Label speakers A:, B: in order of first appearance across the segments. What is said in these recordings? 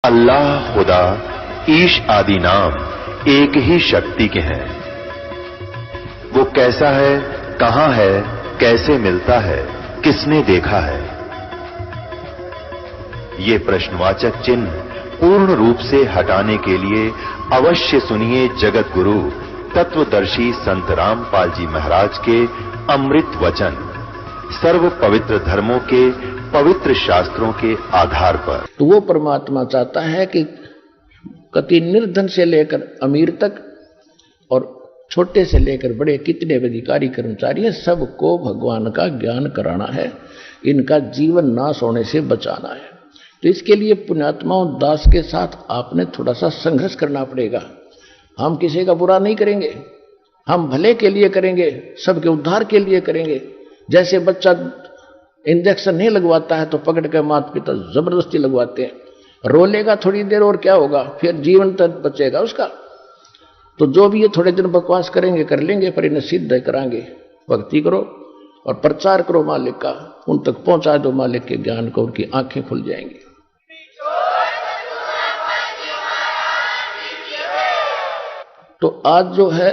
A: अल्लाह, खुदा, ईश आदि नाम एक ही शक्ति के हैं। वो कैसा है, कहां है, कैसे मिलता है, किसने देखा है? ये प्रश्नवाचक चिन्ह पूर्ण रूप से हटाने के लिए अवश्य सुनिए जगत गुरु तत्वदर्शी संत रामपाल जी महाराज के अमृत वचन, सर्व पवित्र धर्मों के पवित्र शास्त्रों के आधार पर।
B: तो वो परमात्मा चाहता है कि कति निर्धन से लेकर अमीर तक और छोटे से लेकर बड़े कितने भी अधिकारी कर्मचारी हैं, सबको भगवान का ज्ञान कराना है, इनका जीवन नाश होने से बचाना है। तो इसके लिए पुण्यात्माओं दास के साथ आपने थोड़ा सा संघर्ष करना पड़ेगा। हम किसी का बुरा नहीं करेंगे, हम भले के लिए करेंगे, सबके उद्धार के लिए करेंगे। जैसे बच्चा इंजेक्शन नहीं लगवाता है तो पकड़ कर माता पिता जबरदस्ती लगवाते हैं, रोलेगा थोड़ी देर और क्या होगा, फिर जीवन तक बचेगा उसका। तो जो भी ये थोड़े दिन बकवास करेंगे कर लेंगे, पर इन्हें सिद्ध कराएंगे। भक्ति करो और प्रचार करो मालिक का, उन तक पहुंचा दो मालिक के ज्ञान को, उनकी आंखें खुल जाएंगी। तो आज जो है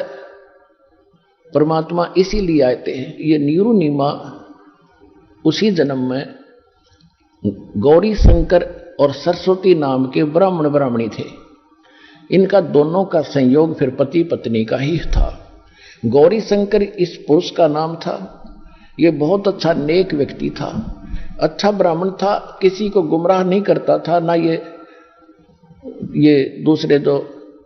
B: परमात्मा इसीलिए आते हैं, ये नीरू नीमा उसी जन्म में गौरी शंकर और सरस्वती नाम के ब्राह्मण ब्राह्मणी थे। इनका दोनों का संयोग फिर पति पत्नी का ही था। गौरी शंकर इस पुरुष का नाम था। ये बहुत अच्छा नेक व्यक्ति था, अच्छा ब्राह्मण था, किसी को गुमराह नहीं करता था, ना ये दूसरे जो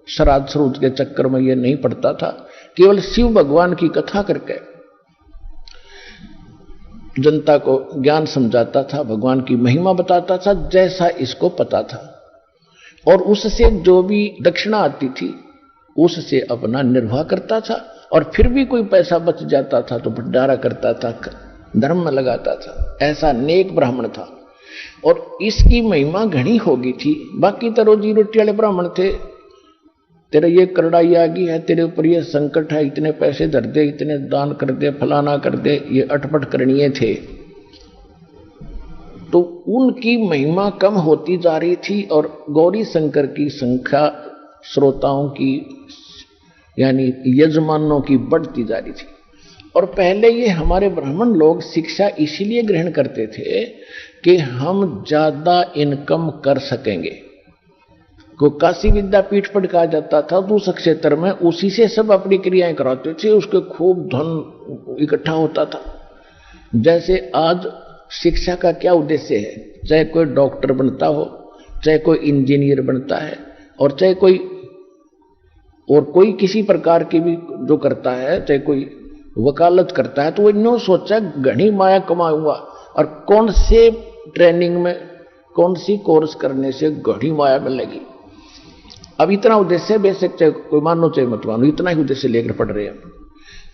B: श्राद्ध श्रूद के चक्कर में ये नहीं पड़ता था। केवल शिव भगवान की कथा करके जनता को ज्ञान समझाता था, भगवान की महिमा बताता था जैसा इसको पता था, और उससे जो भी दक्षिणा आती थी उससे अपना निर्वाह करता था। और फिर भी कोई पैसा बच जाता था तो भंडारा करता था, धर्म में लगाता था। ऐसा नेक ब्राह्मण था और इसकी महिमा घनी होगी थी। बाकी तो रोजी रोटी वाले ब्राह्मण थे, तेरे ये करड़ाई आ गई है, तेरे ऊपर ये संकट है, इतने पैसे धर दे, इतने दान कर दे, फलाना कर दे, ये अटपट करणीय थे। तो उनकी महिमा कम होती जा रही थी और गौरी शंकर की संख्या श्रोताओं की यानी यजमानों की बढ़ती जा रही थी। और पहले ये हमारे ब्राह्मण लोग शिक्षा इसीलिए ग्रहण करते थे कि हम ज्यादा इनकम कर सकेंगे। को काशी विद्यापीठ पर कहा जाता था तो उस क्षेत्र में उसी से सब अपनी क्रियाएं कराते थे, उसके खूब धन इकट्ठा होता था। जैसे आज शिक्षा का क्या उद्देश्य है, चाहे कोई डॉक्टर बनता हो, चाहे कोई इंजीनियर बनता है, और चाहे कोई किसी प्रकार की भी जो करता है, चाहे कोई वकालत करता है, तो वो इन्हों सोचा घनी माया कमाऊंगा और कौन से ट्रेनिंग में कौन सी कोर्स करने से घनी माया मिलेगी। अब इतना उद्देश्य, बेशक चाहे कोई मानो चाहे मत मानो, इतना ही उद्देश्य लेकर पढ़ रहे हैं।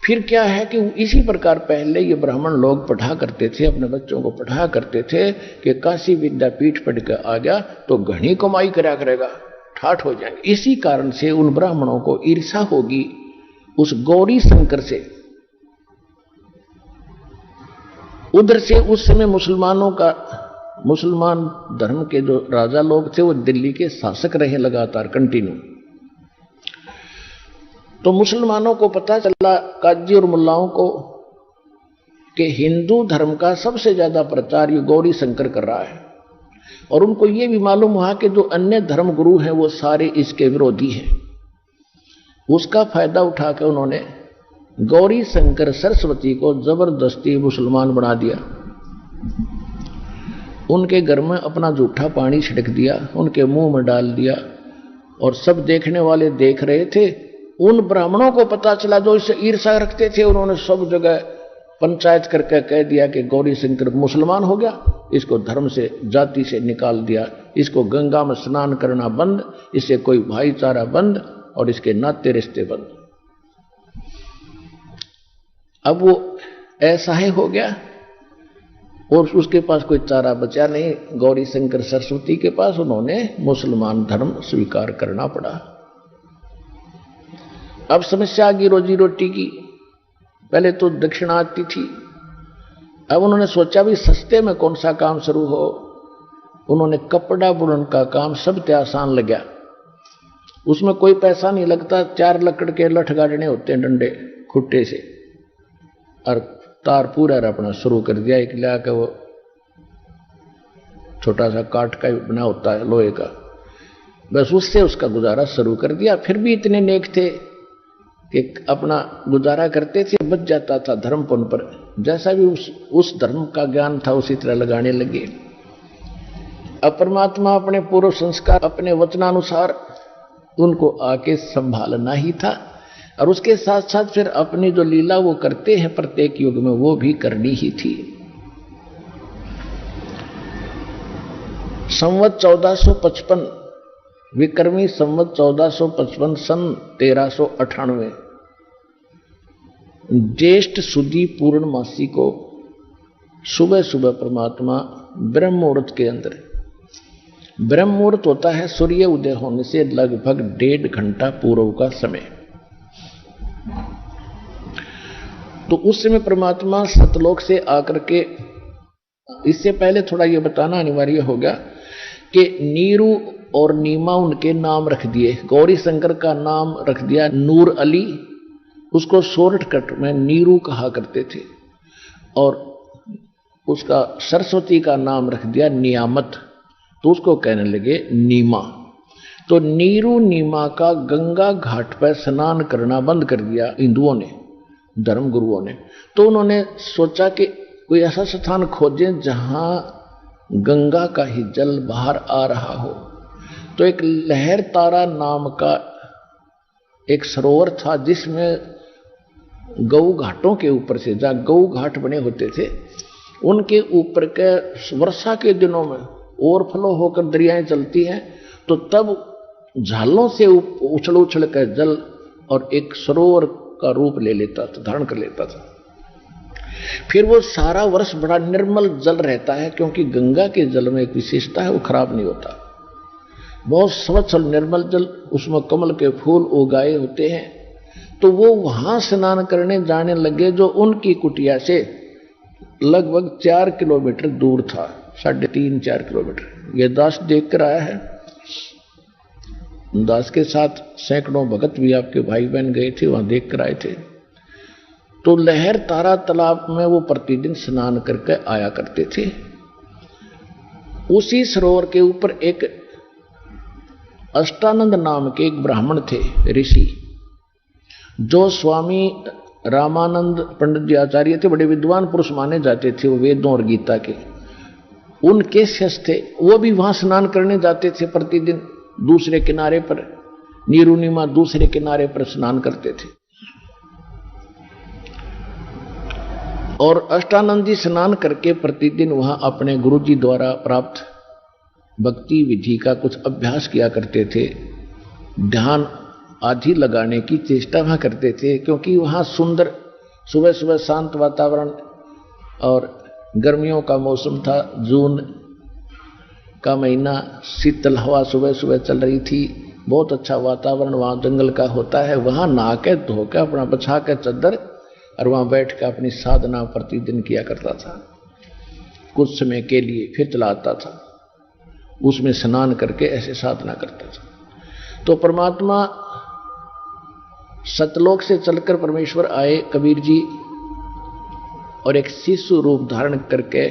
B: फिर क्या है कि इसी प्रकार पहले ये ब्राह्मण लोग पढ़ा करते थे, अपने बच्चों को पढ़ा करते थे कि काशी विद्यापीठ पढ़ कर आ गया तो घनी कमाई करा करेगा, ठाठ हो जाएंगे। इसी कारण से उन ब्राह्मणों को ईर्षा होगी उस गौरी शंकर से। उधर से उस समय मुसलमान धर्म के जो राजा लोग थे वो दिल्ली के शासक रहे लगातार कंटिन्यू। तो मुसलमानों को पता चला, काजी और मुल्लाओं को, कि हिंदू धर्म का सबसे ज्यादा प्रचार ये गौरी शंकर कर रहा है। और उनको ये भी मालूम हुआ कि जो अन्य धर्म गुरु हैं वो सारे इसके विरोधी हैं। उसका फायदा उठाकर उन्होंने गौरी शंकर सरस्वती को जबरदस्ती मुसलमान बना दिया। उनके घर में अपना जूठा पानी छिड़क दिया, उनके मुंह में डाल दिया, और सब देखने वाले देख रहे थे। उन ब्राह्मणों को पता चला जो इससे ईर्षा रखते थे, उन्होंने सब जगह पंचायत करके कह दिया कि गौरी शंकर मुसलमान हो गया, इसको धर्म से जाति से निकाल दिया, इसको गंगा में स्नान करना बंद, इससे कोई भाईचारा बंद और इसके नाते रिश्ते बंद। अब वो ऐसा ही हो गया और उसके पास कोई चारा बचा नहीं। गौरी शंकर सरस्वती के पास उन्होंने मुसलमान धर्म स्वीकार करना पड़ा। अब समस्या आ गई रोजी रोटी की। पहले तो दक्षिणा आती थी, अब उन्होंने सोचा भी सस्ते में कौन सा काम शुरू हो। उन्होंने कपड़ा बुनने का काम सबसे आसान लगा। उसमें कोई पैसा नहीं लगता, 4 लकड़ के लठ गाड़ने होते हैं डंडे खुट्टे से, और तार पूरा अपना शुरू कर दिया। एक लिया के वो छोटा सा काठ का बना होता है लोहे का, बस उससे उसका गुजारा शुरू कर दिया। फिर भी इतने नेक थे कि अपना गुजारा करते थे, बच जाता था धर्म पुण्य पर। जैसा भी उस धर्म का ज्ञान था उसी तरह लगाने लगे। अब परमात्मा अपने पूर्व संस्कार अपने वचनानुसार उनको आके संभालना ही था, और उसके साथ साथ फिर अपनी जो लीला वो करते हैं प्रत्येक युग में वो भी करनी ही थी। संवत 1455 विक्रमी संवत 1455 सन 1398 ज्येष्ठ सुदी पूर्णमासी को सुबह सुबह परमात्मा ब्रह्म मुहूर्त के अंदर, ब्रह्म मुहूर्त होता है सूर्य उदय होने से लगभग 1.5 घंटा पूर्व का समय, तो उस समय परमात्मा सतलोक से आकर के, इससे पहले थोड़ा यह बताना अनिवार्य होगा कि नीरू और नीमा उनके नाम रख दिए। गौरी शंकर का नाम रख दिया नूर अली, उसको शॉर्टकट में नीरू कहा करते थे, और उसका सरस्वती का नाम रख दिया नियामत, तो उसको कहने लगे नीमा। तो नीरू नीमा का गंगा घाट पर स्नान करना बंद कर दिया हिंदुओं ने, धर्म गुरुओं ने। तो उन्होंने सोचा कि कोई ऐसा स्थान खोजें जहां गंगा का ही जल बाहर आ रहा हो। तो एक लहर तारा नाम का एक सरोवर था जिसमें गौ घाटों के ऊपर से, जहां गौ घाट बने होते थे, उनके ऊपर के वर्षा के दिनों में ओवरफ्लो होकर दरियाएं चलती हैं, तो तब झालों से उछल उछल कर जल और एक सरोवर का रूप ले लेता था, धारण कर लेता था। फिर वो सारा वर्ष बड़ा निर्मल जल रहता है, क्योंकि गंगा के जल में एक विशेषता है, वो खराब नहीं होता, बहुत स्वच्छ और निर्मल जल, उसमें कमल के फूल उगाए होते हैं। तो वो वहां स्नान करने जाने लगे, जो उनकी कुटिया से लगभग 4 किलोमीटर दूर था, 3.5-4 किलोमीटर। ये दास देख कर आया है, दास के साथ सैकड़ों भगत भी आपके भाई बहन गए थे, वहां देख कर आए थे। तो लहर तारा तालाब में वो प्रतिदिन स्नान करके आया करते थे। उसी सरोवर के ऊपर एक अष्टानंद नाम के एक ब्राह्मण थे, ऋषि, जो स्वामी रामानंद पंडित जी आचार्य थे, बड़े विद्वान पुरुष माने जाते थे, वो वेदों और गीता के, उनके शिष्य थे। वो भी वहां स्नान करने जाते थे प्रतिदिन, दूसरे किनारे पर, नीरुनिमा दूसरे किनारे पर स्नान करते थे। और अष्टानंद जी स्नान करके प्रतिदिन वहां अपने गुरुजी द्वारा प्राप्त भक्ति विधि का कुछ अभ्यास किया करते थे, ध्यान आदि लगाने की चेष्टा वहां करते थे, क्योंकि वहां सुंदर सुबह सुबह शांत वातावरण, और गर्मियों का मौसम था, जून का महीना, शीतल हवा सुबह सुबह चल रही थी, बहुत अच्छा वातावरण वहां जंगल का होता है। वहां नहा के धो के अपना बछा के चद्दर, और वहां बैठ कर अपनी साधना प्रतिदिन किया करता था, कुछ समय के लिए, फिर चला आता था, उसमें स्नान करके ऐसे साधना करता था। तो परमात्मा सतलोक से चलकर परमेश्वर आए, कबीर जी, और एक शिशु रूप धारण करके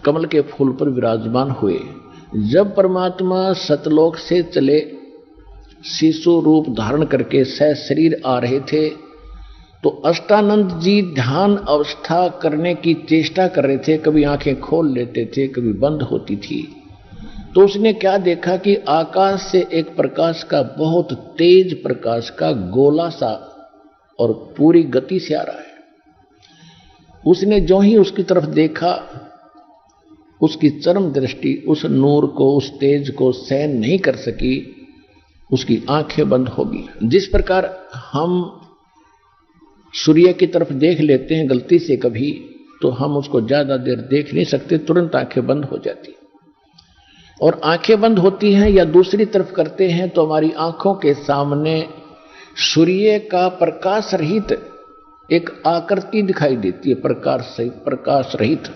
B: कमल के फूल पर विराजमान हुए। जब परमात्मा सतलोक से चले, शिशु रूप धारण करके शरीर आ रहे थे, तो अष्टानंद जी ध्यान अवस्था करने की चेष्टा कर रहे थे। कभी आंखें खोल लेते थे, कभी बंद होती थी। तो उसने क्या देखा कि आकाश से एक प्रकाश का, बहुत तेज प्रकाश का गोला सा और पूरी गति से आ रहा है। उसने जो ही उसकी तरफ देखा, उसकी चरम दृष्टि उस नूर को, उस तेज को सहन नहीं कर सकी, उसकी आंखें बंद होगी। जिस प्रकार हम सूर्य की तरफ देख लेते हैं गलती से कभी, तो हम उसको ज्यादा देर देख नहीं सकते, तुरंत आंखें बंद हो जाती। और आंखें बंद होती हैं या दूसरी तरफ करते हैं तो हमारी आंखों के सामने सूर्य का प्रकाश रहित एक आकृति दिखाई देती है, प्रकाश रहित।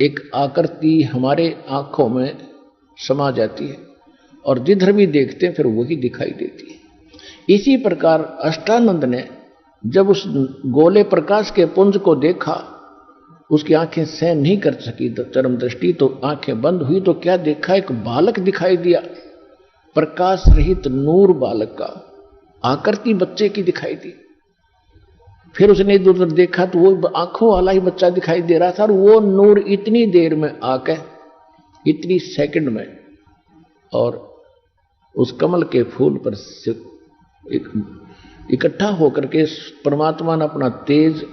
B: एक आकृति हमारे आंखों में समा जाती है और जिधर भी देखते हैं फिर वही दिखाई देती है। इसी प्रकार अष्टानंद ने जब उस गोले प्रकाश के पुंज को देखा, उसकी आंखें सहन नहीं कर सकी तो चरम दृष्टि, तो आंखें बंद हुई तो क्या देखा, एक बालक दिखाई दिया, प्रकाश रहित नूर बालक का, आकृति बच्चे की दिखाई दी। फिर उसने इधर उधर देखा तो वो आंखों वाला ही बच्चा दिखाई दे रहा था और वो नूर इतनी देर में आके, इतनी सेकंड में, और उस कमल के फूल पर इकट्ठा होकर के परमात्मा ने अपना तेज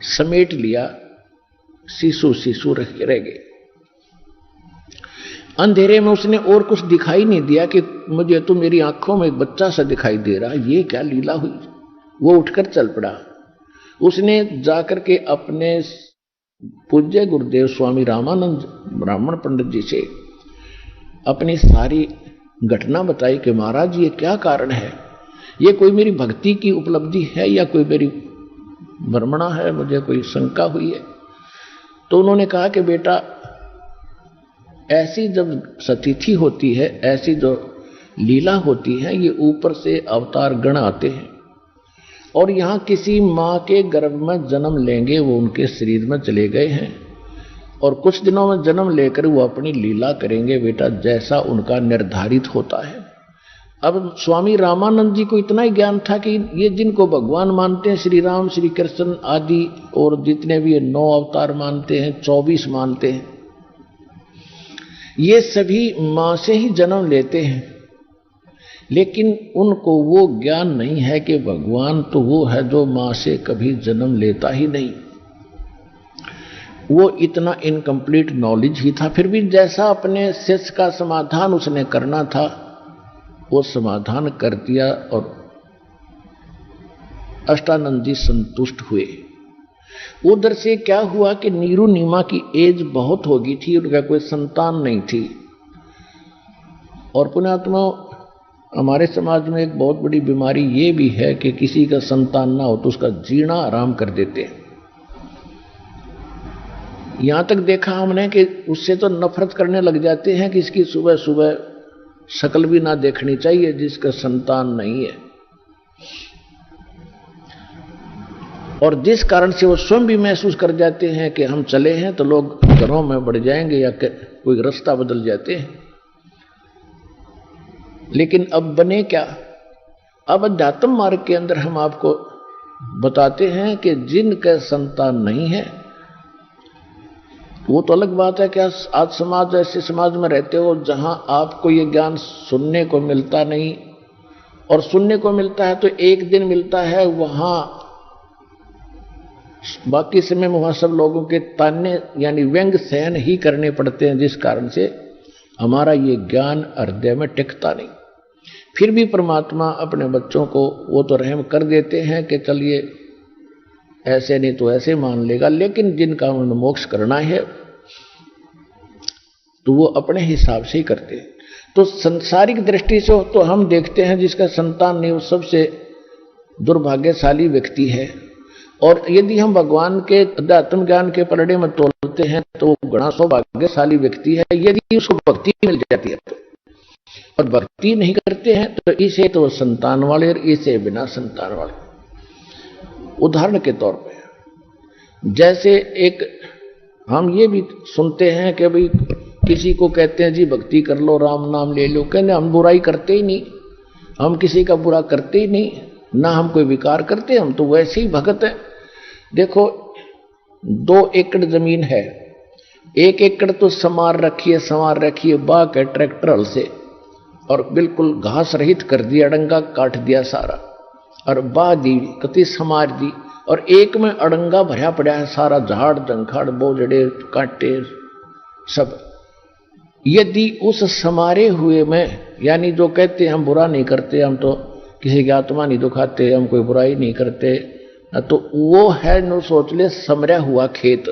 B: समेट लिया, शिशु शिशु रह गए। अंधेरे में उसने और कुछ दिखाई नहीं दिया कि मुझे तो मेरी आंखों में एक बच्चा सा दिखाई दे रहा, ये क्या लीला हुई। वो उठकर चल पड़ा। उसने जाकर के अपने पूज्य गुरुदेव स्वामी रामानंद ब्राह्मण पंडित जी से अपनी सारी घटना बताई कि महाराज ये क्या कारण है, ये कोई मेरी भक्ति की उपलब्धि है या कोई मेरी भ्रमणा है, मुझे कोई शंका हुई है। तो उन्होंने कहा कि बेटा, ऐसी जब सतिथि होती है, ऐसी जो लीला होती है, ये ऊपर से अवतार गण आते हैं और यहाँ किसी माँ के गर्भ में जन्म लेंगे, वो उनके शरीर में चले गए हैं और कुछ दिनों में जन्म लेकर वो अपनी लीला करेंगे बेटा, जैसा उनका निर्धारित होता है। अब स्वामी रामानंद जी को इतना ही ज्ञान था कि ये जिनको भगवान मानते हैं, श्री राम श्री कृष्ण आदि, और जितने भी 9 अवतार मानते हैं, 24 मानते हैं, ये सभी माँ से ही जन्म लेते हैं, लेकिन उनको वो ज्ञान नहीं है कि भगवान तो वो है जो माँ से कभी जन्म लेता ही नहीं। वो इतना इनकम्प्लीट नॉलेज ही था। फिर भी जैसा अपने शिष्य का समाधान उसने करना था वो समाधान कर दिया और अष्टानंद जी संतुष्ट हुए। उधर से क्या हुआ कि नीरू नीमा की एज बहुत हो गई थी, उनका कोई संतान नहीं थी। और पुण्यात्मा, हमारे समाज में एक बहुत बड़ी बीमारी ये भी है कि किसी का संतान ना हो तो उसका जीना आराम कर देते हैं। यहां तक देखा हमने कि उससे तो नफरत करने लग जाते हैं कि इसकी सुबह सुबह शक्ल भी ना देखनी चाहिए जिसका संतान नहीं है। और जिस कारण से वो स्वयं भी महसूस कर जाते हैं कि हम चले हैं तो लोग घरों में बढ़ जाएंगे या कोई रास्ता बदल जाते हैं। लेकिन अब बने क्या? अब अध्यात्म मार्ग के अंदर हम आपको बताते हैं कि जिनका संतान नहीं है, वो तो अलग बात है कि आज समाज, ऐसे समाज में रहते हो जहां आपको ये ज्ञान सुनने को मिलता नहीं, और सुनने को मिलता है तो एक दिन मिलता है, वहां बाकी समय वहां सब लोगों के ताने यानी व्यंग सहन ही करने पड़ते हैं, जिस कारण से हमारा ये ज्ञान हृदय में टिकता नहीं। फिर भी परमात्मा अपने बच्चों को वो तो रहम कर देते हैं कि चलिए ऐसे नहीं तो ऐसे मान लेगा, लेकिन जिनका उन्हें मोक्ष करना है तो वो अपने हिसाब से ही करते हैं। तो संसारिक दृष्टि से तो हम देखते हैं जिसका संतान नहीं वो सबसे दुर्भाग्यशाली व्यक्ति है, और यदि हम भगवान के अध्यात्म ज्ञान के पलड़े में तोलते हैं तो वो बड़ा सौभाग्यशाली व्यक्ति है यदि उसको भक्ति मिल जाती है तो। और भक्ति नहीं करते हैं तो इसे तो संतान वाले और इसे बिना संतान वाले। उदाहरण के तौर पे जैसे एक हम ये भी सुनते हैं कि भाई किसी को कहते हैं जी भक्ति कर लो, राम नाम ले लो, कहते हम बुराई करते ही नहीं, हम किसी का बुरा करते ही नहीं, ना हम कोई विकार करते, हम तो वैसे ही भगत हैं। देखो 2 एकड़ जमीन है, 1 एकड़ तो संवार रखिए बाग है ट्रैक्टर हल से, और बिल्कुल घास रहित कर दिया, अड़ंगा काट दिया सारा, और बा दी कति समार दी, और एक में अड़ंगा भरा पड़ा है सारा, झाड़ जंखाड़ बोझड़े कांटे सब। यदि उस समारे हुए में, यानी जो कहते हैं हम बुरा नहीं करते, हम तो किसी की आत्मा नहीं दुखाते, हम कोई बुराई नहीं करते, तो वो है नो सोच ले समरा हुआ खेत।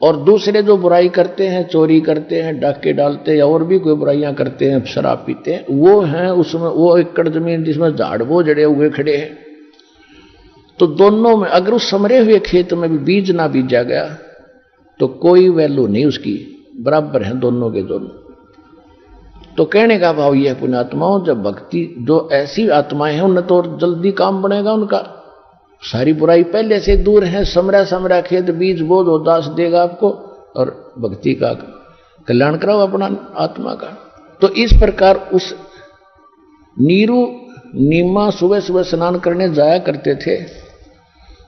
B: और दूसरे जो बुराई करते हैं, चोरी करते हैं, डाके डालते हैं, और भी कोई बुराइयां करते हैं, शराब पीते हैं, वो हैं उसमें वो एकड़ जमीन जिसमें झाड़ वो जड़े हुए खड़े हैं। तो दोनों में अगर उस समरे हुए खेत में भी बीज ना बीजा गया तो कोई वैल्यू नहीं उसकी, बराबर है दोनों के दोनों। तो कहने का भाव यह पुण्यात्माओं, जब भक्ति जो ऐसी आत्माएं हैं उन्हें तो जल्दी काम बनेगा उनका, सारी बुराई पहले से दूर है, समरा समरा खेत बीज बोध हो दास देगा आपको, और भक्ति का कल्याण कराओ अपना आत्मा का। तो इस प्रकार उस नीरू नीमा सुबह सुबह स्नान करने जाया करते थे।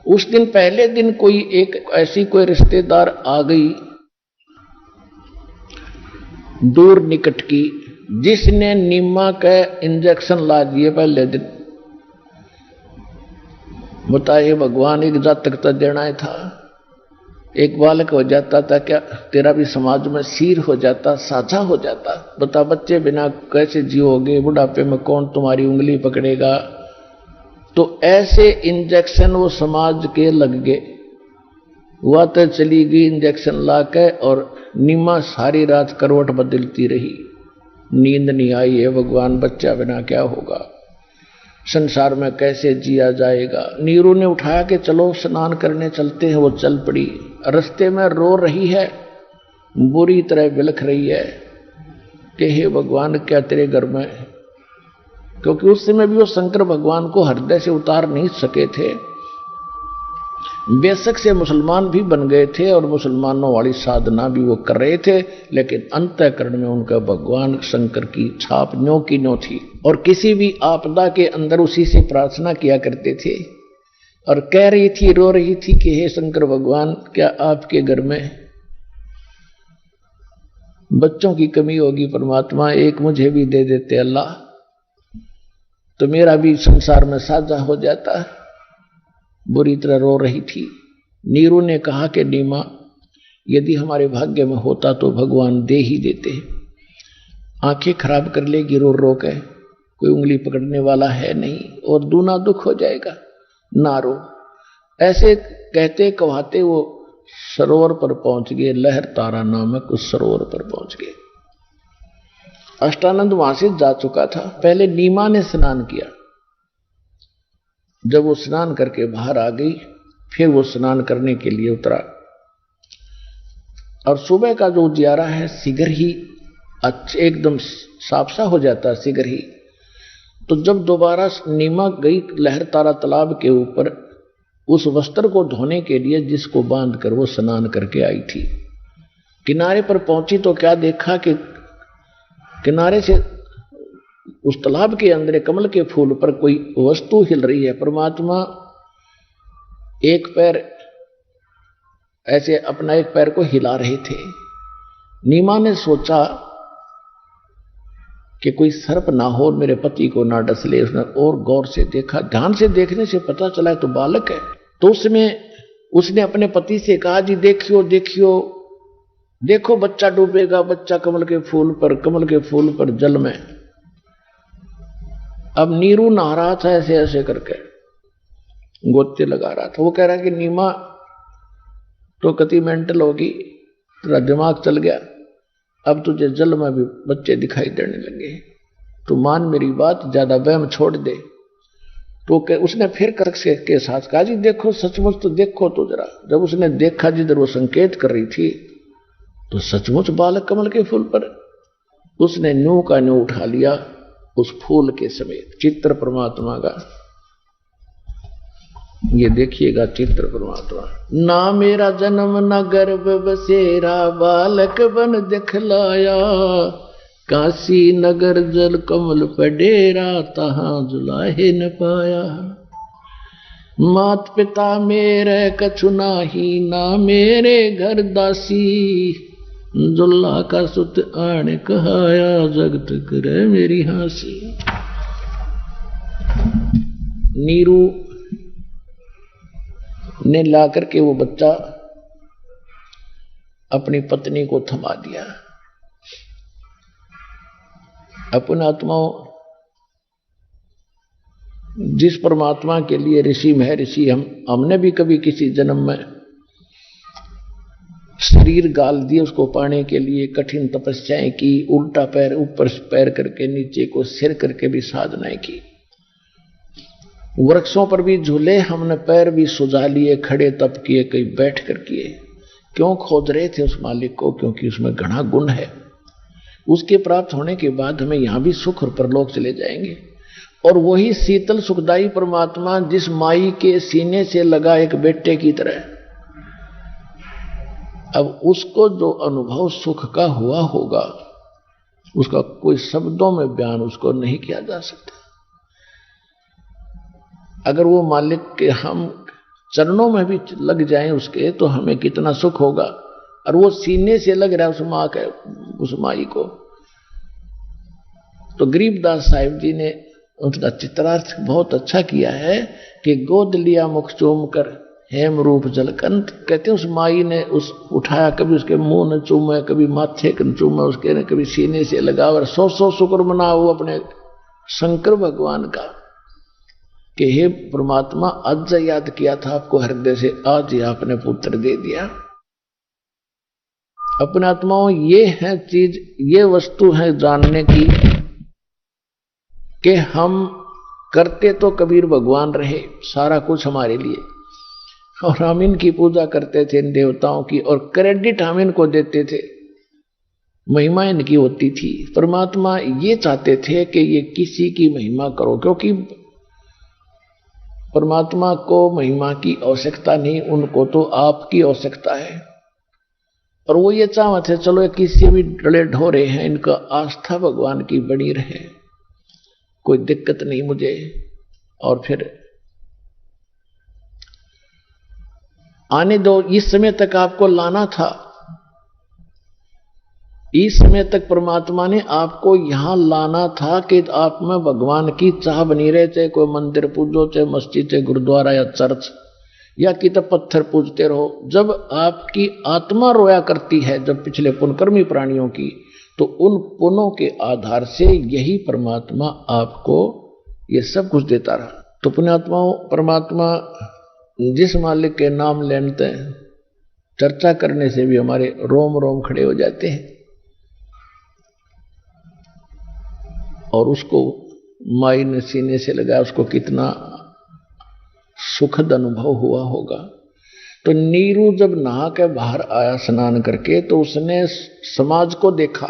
B: उस दिन पहले दिन कोई एक ऐसी कोई रिश्तेदार आ गई दूर निकट की, जिसने नीमा के इंजेक्शन ला दिए पहले दिन। बताइए भगवान, एक जातक तो देना ही था, एक बालक हो जाता था, क्या तेरा भी समाज में सिर हो जाता, साझा हो जाता। बता बच्चे बिना कैसे जियोगे, बुढ़ापे में कौन तुम्हारी उंगली पकड़ेगा। तो ऐसे इंजेक्शन वो समाज के लग गए। हुआ तो चली गई इंजेक्शन ला के, और नीमा सारी रात करवट बदलती रही, नींद नहीं आई है भगवान, बच्चा बिना क्या होगा, संसार में कैसे जिया जाएगा। नीरू ने उठाया कि चलो स्नान करने चलते हैं। वो चल पड़ी, रास्ते में रो रही है, बुरी तरह बिलख रही है कि हे भगवान क्या तेरे घर में, क्योंकि उस समय भी वो शंकर भगवान को हृदय से उतार नहीं सके थे। बेशक से मुसलमान भी बन गए थे और मुसलमानों वाली साधना भी वो कर रहे थे, लेकिन अंतःकरण में उनका भगवान शंकर की छाप न्यों की न्यों थी, और किसी भी आपदा के अंदर उसी से प्रार्थना किया करते थे। और कह रही थी, रो रही थी कि हे शंकर भगवान, क्या आपके घर में बच्चों की कमी होगी परमात्मा, एक मुझे भी दे देते अल्लाह, तो मेरा भी संसार में साझा हो जाता। बुरी तरह रो रही थी। नीरू ने कहा कि नीमा, यदि हमारे भाग्य में होता तो भगवान दे ही देते। आंखें खराब कर लेगी रो रो के, कोई उंगली पकड़ने वाला है नहीं, और दूना दुख हो जाएगा, ना रो। ऐसे कहते कहते वो सरोवर पर पहुंच गए, लहर तारा नामक उस सरोवर पर पहुंच गए। अष्टानंद वहां से जा चुका था। पहले नीमा ने स्नान किया। जब वो स्नान करके बाहर आ गई, फिर वो स्नान करने के लिए उतरा, और सुबह का जो उजियारा है शीघ्र ही एकदम साफ सा हो जाता है, शीघ्र ही। तो जब दोबारा नीमा गई लहर तारा तालाब के ऊपर उस वस्त्र को धोने के लिए जिसको बांध कर वो स्नान करके आई थी, किनारे पर पहुंची तो क्या देखा कि किनारे से उस तालाब के अंदर कमल के फूल पर कोई वस्तु हिल रही है। परमात्मा एक पैर ऐसे अपना एक पैर को हिला रहे थे। नीमा ने सोचा कि कोई सर्प ना हो, मेरे पति को ना डस ले। उसने और गौर से देखा, ध्यान से देखने से पता चला तो बालक है। तो उसने अपने पति से कहा, जी देखियो देखियो देखो, बच्चा डूबेगा, बच्चा कमल के फूल पर जल में। अब नीरू नहा रहा था ऐसे ऐसे करके, गोते लगा रहा था। वो कह रहा कि नीमा तो कति मेंटल होगी, तेरा दिमाग चल गया, अब तुझे जल में भी बच्चे दिखाई देने लगे, तो मान मेरी बात, ज्यादा वहम छोड़ दे। तो उसने फिर कर के साथ कहा, जी देखो सचमुच तो देखो तो जरा। जब उसने देखा जिधर वो संकेत कर रही थी, तो सचमुच बालक कमल के फूल पर। उसने न्यू का न्यू उठा लिया उस फूल के समेत। चित्र परमात्मा का ये देखिएगा, चित्र परमात्मा। ना मेरा जन्म न गर्भ बसेरा, बालक बन दिखलाया, काशी नगर जल कमल पडेरा, तहां जुलाहे न पाया। मात पिता मेरे कछु नाही, ना मेरे घर दासी, जुल्ला का सुत आण कहाया, जगत करे मेरी हासी। नीरू ने ला करके वो बच्चा अपनी पत्नी को थमा दिया। अपने आत्माओं, जिस परमात्मा के लिए ऋषि महर्षि हमने भी कभी किसी जन्म में शरीर गाल दिए, उसको पाने के लिए कठिन तपस्याएं की, उल्टा पैर ऊपर पैर करके नीचे को सिर करके भी साधनाएं की, वृक्षों पर भी झूले, हमने पैर भी सुझा लिए, खड़े तप किए, कई बैठ कर किए, क्यों खोज रहे थे उस मालिक को? क्योंकि उसमें घना गुण है। उसके प्राप्त होने के बाद हमें यहां भी सुख और परलोक चले जाएंगे। और वही शीतल सुखदायी परमात्मा जिस माई के सीने से लगा एक बेटे की तरह, अब उसको जो अनुभव सुख का हुआ होगा उसका कोई शब्दों में बयान उसको नहीं किया जा सकता। अगर वो मालिक के हम चरणों में भी लग जाएं उसके, तो हमें कितना सुख होगा। और वो सीने से लग रहा है उस मां के, उस माई को। तो गरीबदास साहिब जी ने उनका चित्रार्थ बहुत अच्छा किया है कि गोद लिया मुख चूम कर हेम रूप जलकंत। कहते हैं उस माई ने उस उठाया, कभी उसके मुंह ने चूमे, कभी माथे न चूमे उसके ने, कभी सीने से लगा। और सौ सौ शुक्र मनाओ अपने शंकर भगवान का कि हे परमात्मा, आज याद किया था आपको हृदय से, आज ही आपने पुत्र दे दिया। अपने आत्माओं, ये है चीज, ये वस्तु है जानने की कि हम करते तो कबीर भगवान रहे सारा कुछ हमारे लिए, और हम इनकी पूजा करते थे इन देवताओं की, और क्रेडिट हम इनको देते थे, महिमा इनकी होती थी। परमात्मा ये चाहते थे कि ये किसी की महिमा करो, क्योंकि परमात्मा को महिमा की आवश्यकता नहीं, उनको तो आपकी आवश्यकता है। और वो ये चाहते थे चलो ये किसी भी डले ढोरे हैं, इनका आस्था भगवान की बनी रहे, कोई दिक्कत नहीं मुझे। और फिर आने दो, इस समय तक आपको लाना था, इस समय तक परमात्मा ने आपको यहां लाना था कि आप में भगवान की चाह बनी रहे, चाहे कोई मंदिर पूजो, चाहे मस्जिद, चाहे गुरुद्वारा या चर्च, या कि तब पत्थर पूजते रहो। जब आपकी आत्मा रोया करती है, जब पिछले पुनकर्मी प्राणियों की, तो उन पुनों के आधार से यही परमात्मा आपको ये सब कुछ देता रहा। तो पुण्यात्माओं, परमात्मा जिस मालिक के नाम लेते हैं, चर्चा करने से भी हमारे रोम रोम खड़े हो जाते हैं। और उसको माई ने सीने से लगाया, उसको कितना सुखद अनुभव हुआ होगा। तो नीरू जब नहा के बाहर आया स्नान करके, तो उसने समाज को देखा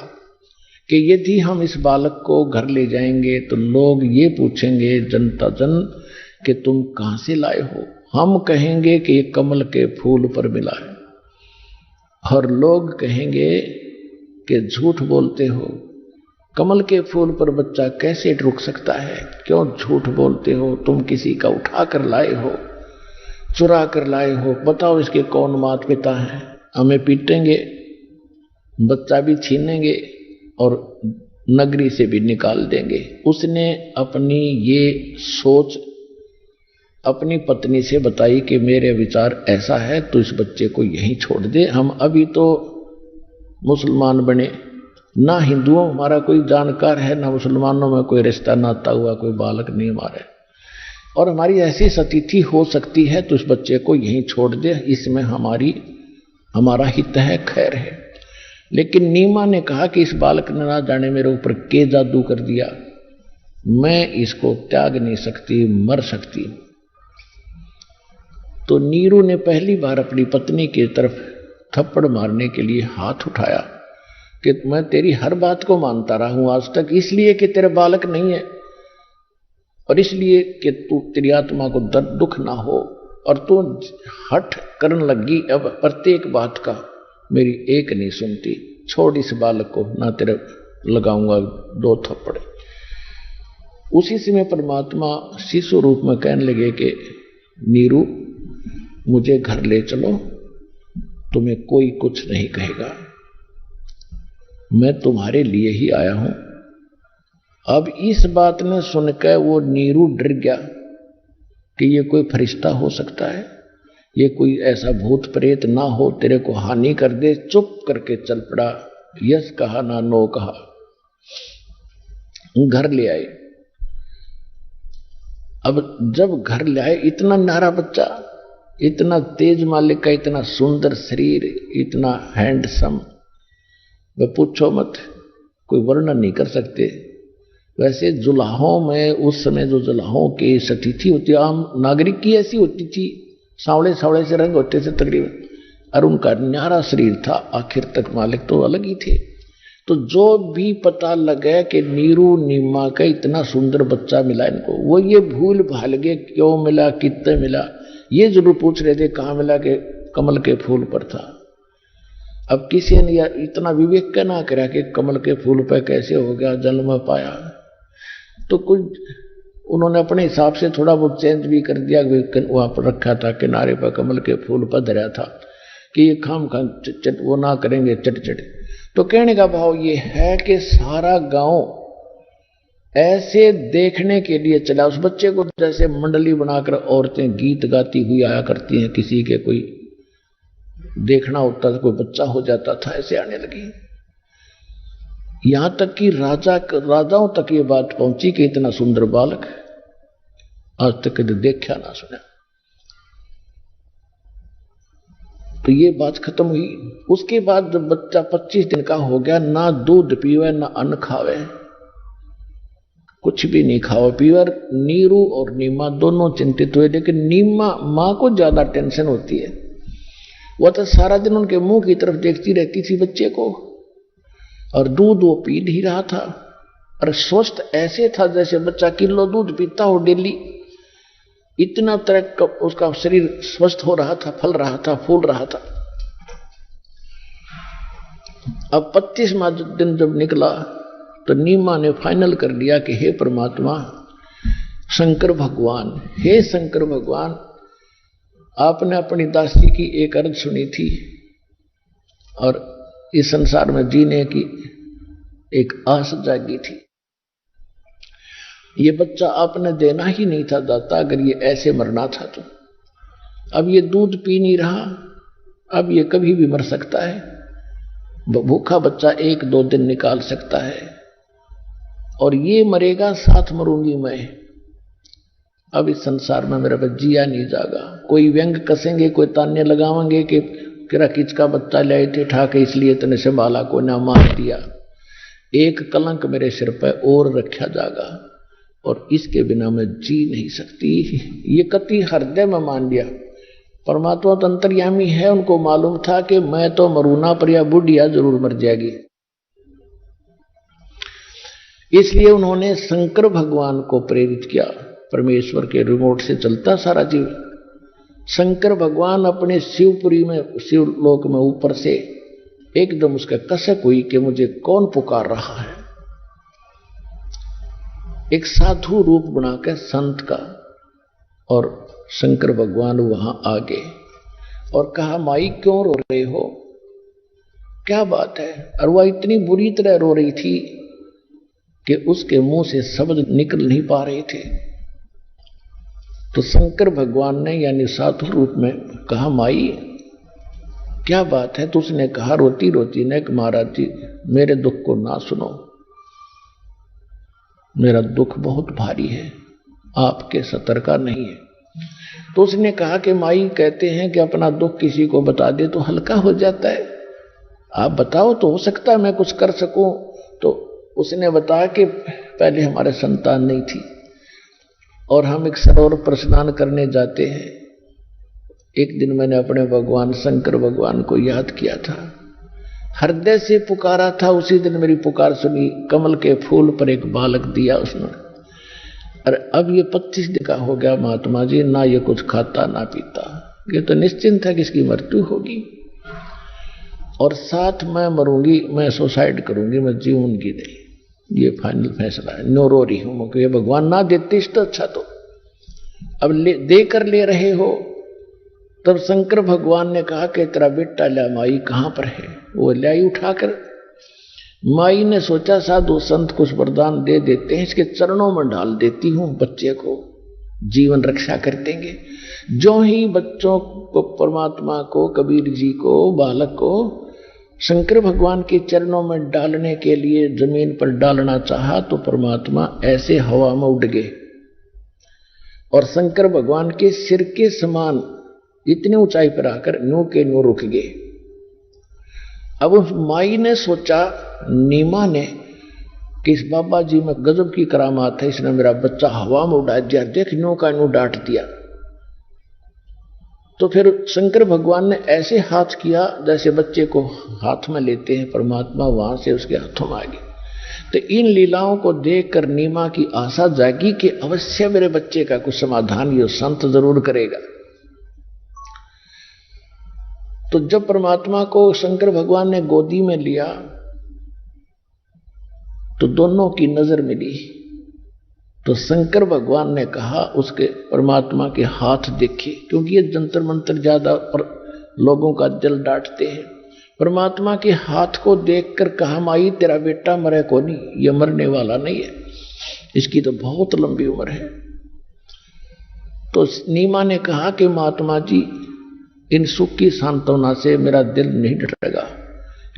B: कि यदि हम इस बालक को घर ले जाएंगे तो लोग ये पूछेंगे, जनता जन, कि तुम कहां से लाए हो। हम कहेंगे कि ये कमल के फूल पर मिला है, और लोग कहेंगे कि झूठ बोलते हो, कमल के फूल पर बच्चा कैसे रुक सकता है, क्यों झूठ बोलते हो, तुम किसी का उठा कर लाए हो, चुरा कर लाए हो, बताओ इसके कौन माता पिता हैं। हमें पीटेंगे, बच्चा भी छीनेंगे और नगरी से भी निकाल देंगे। उसने अपनी ये सोच अपनी पत्नी से बताई कि मेरे विचार ऐसा है, तो इस बच्चे को यहीं छोड़ दे। हम अभी तो मुसलमान बने, ना हिंदुओं हमारा कोई जानकार है, ना मुसलमानों में कोई रिश्ता नाता हुआ, कोई बालक नहीं हमारे, और हमारी ऐसी स्थिति हो सकती है, तो इस बच्चे को यहीं छोड़ दे, इसमें हमारा हित है, खैर है। लेकिन नीमा ने कहा कि इस बालक ने ना जाने मेरे ऊपर के जादू कर दिया, मैं इसको त्याग नहीं सकती, मर सकती। तो नीरू ने पहली बार अपनी पत्नी की तरफ थप्पड़ मारने के लिए हाथ उठाया कि मैं तेरी हर बात को मानता रहा हूं आज तक, इसलिए कि तेरे बालक नहीं है, और इसलिए कि तू तेरी आत्मा को दर्द दुख ना हो, और तू हठ करने लगी अब प्रत्येक बात का, मेरी एक नहीं सुनती, छोड़ इस बालक को, ना तेरे लगाऊंगा 2 थप्पड़। उसी समय परमात्मा शिशु रूप में कहने लगे कि नीरू, मुझे घर ले चलो, तुम्हें कोई कुछ नहीं कहेगा, मैं तुम्हारे लिए ही आया हूं। अब इस बात ने सुनकर वो नीरू डर गया कि ये कोई फरिश्ता हो सकता है, ये कोई ऐसा भूत प्रेत ना हो तेरे को हानि कर दे। चुप करके चल पड़ा, यस कहा ना नो कहा, घर ले आए। अब जब घर ले आए, इतना नारा बच्चा, इतना तेज मालिक का, इतना सुंदर शरीर, इतना हैंडसम, वे पूछो मत, कोई वर्णन नहीं कर सकते। वैसे जुलाहों में उस समय जो जुलाहों की स्थिति होती, आम नागरिक की ऐसी होती थी, सावले सावले से रंग होते थे तकरीबन, और उनका न्यारा शरीर था, आखिर तक मालिक तो अलग ही थे। तो जो भी पता लगे कि नीरू नीमा का इतना सुंदर बच्चा मिला इनको, वो ये भूल भाल गए क्यों मिला, कितने मिला, ये जरूर पूछ रहे थे कहाँ मिला, के कमल के फूल पर था। अब किसी ने इतना विवेक क्या ना करा कि कमल के फूल पर कैसे हो गया, जन्म पाया। तो कुछ उन्होंने अपने हिसाब से थोड़ा बहुत चेंज भी कर दिया, वहां पर रखा था किनारे पर कमल के फूल पर धरा था कि ये खाम खाम चट वो ना करेंगे चट चट। तो कहने का भाव ये है कि सारा गांव ऐसे देखने के लिए चला उस बच्चे को, जैसे मंडली बनाकर औरतें गीत गाती हुई आया करती हैं, किसी के कोई देखना होता था, कोई बच्चा हो जाता था, ऐसे आने लगी। यहां तक कि राजाओं तक ये बात पहुंची कि इतना सुंदर बालक आज तक कभी देखा ना सुना। तो ये बात खत्म हुई। उसके बाद जब बच्चा 25 दिन का हो गया, ना दूध पीवे ना अन्न खावे, कुछ भी नहीं खाओ पीवे। नीरू और नीमा दोनों चिंतित हुए, लेकिन नीमा मां को ज्यादा टेंशन होती है। वह तो सारा दिन उनके मुंह की तरफ देखती रहती थी बच्चे को, और दूध वो पी नहीं रहा था। और स्वस्थ ऐसे था जैसे बच्चा किलो दूध पीता हो डेली, इतना तरह उसका शरीर स्वस्थ हो रहा था, फल रहा था, फूल रहा था। अब 25वां दिन जब निकला तो नीमा ने फाइनल कर दिया कि हे परमात्मा शंकर भगवान, हे शंकर भगवान, आपने अपनी दासी की एक अर्ज सुनी थी और इस संसार में जीने की एक आस जागी थी। ये बच्चा आपने देना ही नहीं था दाता, अगर ये ऐसे मरना था तो। अब ये दूध पी नहीं रहा, अब ये कभी भी मर सकता है। भूखा बच्चा 1-2 दिन निकाल सकता है, और ये मरेगा, साथ मरूंगी मैं। अब इस संसार में मेरा जिया नहीं जागा। कोई व्यंग कसेंगे, कोई ताने लगावेंगे कि किरा किचका बच्चा लाए थे ठाके, इसलिए तने संभाला, को ना मार दिया। एक कलंक मेरे सिर पर और रखा जागा, और इसके बिना मैं जी नहीं सकती। ये कति हृदय में मान लिया। परमात्मा तो अंतर्यामी है, उनको मालूम था कि मैं तो मरूना पर या बुढ़िया जरूर मर जाएगी। इसलिए उन्होंने शंकर भगवान को प्रेरित किया। परमेश्वर के रिमोट से चलता सारा जीव। शंकर भगवान अपने शिवपुरी में, शिवलोक में ऊपर से एकदम उसका कसक हुई कि मुझे कौन पुकार रहा है। एक साधु रूप बनाकर संत का, और शंकर भगवान वहां आ गए और कहा माई क्यों रो रहे हो, क्या बात है। और वह इतनी बुरी तरह रो रही थी कि उसके मुंह से शब्द निकल नहीं पा रहे थे। तो शंकर भगवान ने यानी साधु रूप में कहा माई क्या बात है। तो उसने कहा रोती रोती ने कि महाराज जी मेरे दुख को ना सुनो, मेरा दुख बहुत भारी है, आपके सतर का नहीं है। तो उसने कहा कि माई कहते हैं कि अपना दुख किसी को बता दे तो हल्का हो जाता है, आप बताओ तो हो सकता है मैं कुछ कर सकूं। तो उसने बताया कि पहले हमारे संतान नहीं थी और हम एक सरोवर पर स्नान करने जाते हैं। एक दिन मैंने अपने भगवान शंकर भगवान को याद किया था, हृदय से पुकारा था। उसी दिन मेरी पुकार सुनी, कमल के फूल पर एक बालक दिया उसने। और अब ये 25 दिन का हो गया महात्मा जी, ना ये कुछ खाता ना पीता। ये तो निश्चिंत है कि इसकी मृत्यु होगी और साथ मैं मरूंगी, मैं सुसाइड करूंगी, मैं जीऊंगी नहीं। ये फाइनल फैसला है, नो रो रही हूं कि ये भगवान ना देते तो अच्छा। तो अब देकर ले रहे हो। तब शंकर भगवान ने कहा कि तेरा बेटा ला माई कहां पर है। वो लाई उठाकर, माई ने सोचा साधु संत कुछ वरदान दे देते हैं, इसके चरणों में डाल देती हूं, बच्चे को जीवन रक्षा कर देंगे। जो ही बच्चों को, परमात्मा को, कबीर जी को, बालक को शंकर भगवान के चरणों में डालने के लिए जमीन पर डालना चाहा तो परमात्मा ऐसे हवा में उड़ गए और शंकर भगवान के सिर के समान इतनी ऊंचाई पर आकर नो के नो रुक गए। अब उस माई ने सोचा, नीमा ने, कि इस बाबा जी में गजब की करामात है, इसने मेरा बच्चा हवा में उड़ा दिया, देख नो का नो डांट दिया। तो फिर शंकर भगवान ने ऐसे हाथ किया जैसे बच्चे को हाथ में लेते हैं परमात्मा, वहां से उसके हाथों में आ गए। तो इन लीलाओं को देखकर नीमा की आशा जागी कि अवश्य मेरे बच्चे का कुछ समाधान ये संत जरूर करेगा। तो जब परमात्मा को शंकर भगवान ने गोदी में लिया तो दोनों की नजर मिली। तो शंकर भगवान ने कहा, उसके परमात्मा के हाथ देखे, क्योंकि ये जंतर मंतर ज्यादा पर लोगों का दिल डांटते हैं। परमात्मा के हाथ को देखकर कहा, माई तेरा बेटा मरे को नहीं, ये मरने वाला नहीं है, इसकी तो बहुत लंबी उम्र है। तो नीमा ने कहा कि महात्मा जी, इन सुख की सांत्वना से मेरा दिल नहीं डटेगा,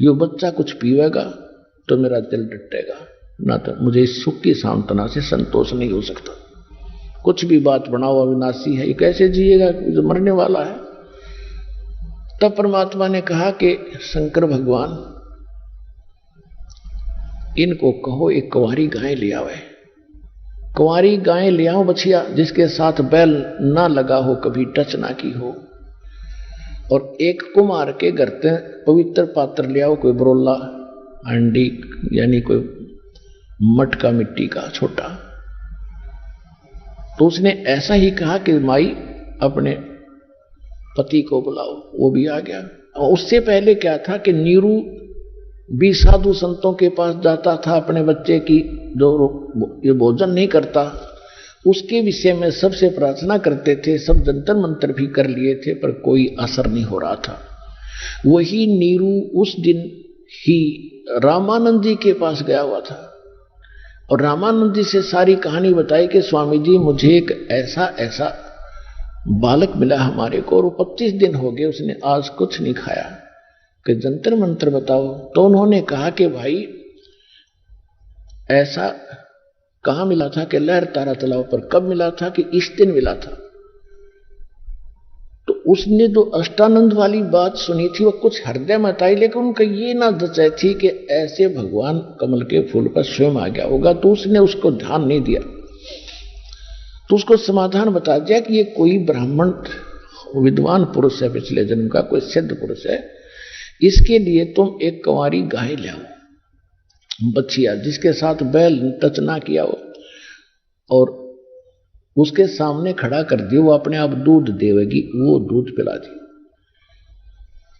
B: यो बच्चा कुछ पीवेगा तो मेरा दिल डटेगा, ना तो मुझे इस सुख की सांत्वना से संतोष नहीं हो सकता। कुछ भी बात बनाओ, अविनाशी है, ये कैसे जिएगा, जो मरने वाला है। तब परमात्मा ने कहा कि शंकर भगवान, इनको कहो एक कुंवारी गाय ले आवे, कुंवारी गाय ले आओ बछिया, जिसके साथ बैल ना लगा हो, कभी टच ना की हो, और एक कुम्हार के घर से पवित्र पात्र ले आओ, कोई बरोला हांडी यानी कोई मटका मिट्टी का छोटा। तो उसने ऐसा ही कहा कि माई अपने पति को बुलाओ, वो भी आ गया। और उससे पहले क्या था कि नीरू भी साधु संतों के पास जाता था, अपने बच्चे की जो ये भोजन नहीं करता उसके विषय में सबसे प्रार्थना करते थे, सब जंतर मंत्र भी कर लिए थे, पर कोई असर नहीं हो रहा था। वही नीरू उस दिन ही रामानंद जी के पास गया हुआ था और रामानंद जी से सारी कहानी बताई कि स्वामी जी, मुझे एक ऐसा बालक मिला हमारे को, और 25 दिन हो गए उसने आज कुछ नहीं खाया, कि जंतर मंत्र बताओ। तो उन्होंने कहा कि भाई ऐसा कहाँ मिला था कि लहर तारा तालाब पर। कब मिला था कि इस दिन मिला था। तो उसने जो अष्टानंद वाली बात सुनी थी वो कुछ हृदय में आई, लेकिन उनका ये ना जचाई थी कि ऐसे भगवान कमल के फूल पर स्वयं आ गया होगा, तो उसने उसको ध्यान नहीं दिया। तो उसको समाधान बता दिया कि ये कोई ब्राह्मण विद्वान पुरुष है, पिछले जन्म का कोई सिद्ध पुरुष है, इसके लिए तुम एक कुंवारी गाय ले आओ बच्चिया, जिसके साथ बैल टच ना किया हो, और उसके सामने खड़ा कर दियो, वो अपने आप दूध देवेगी, वो दूध पिला दी।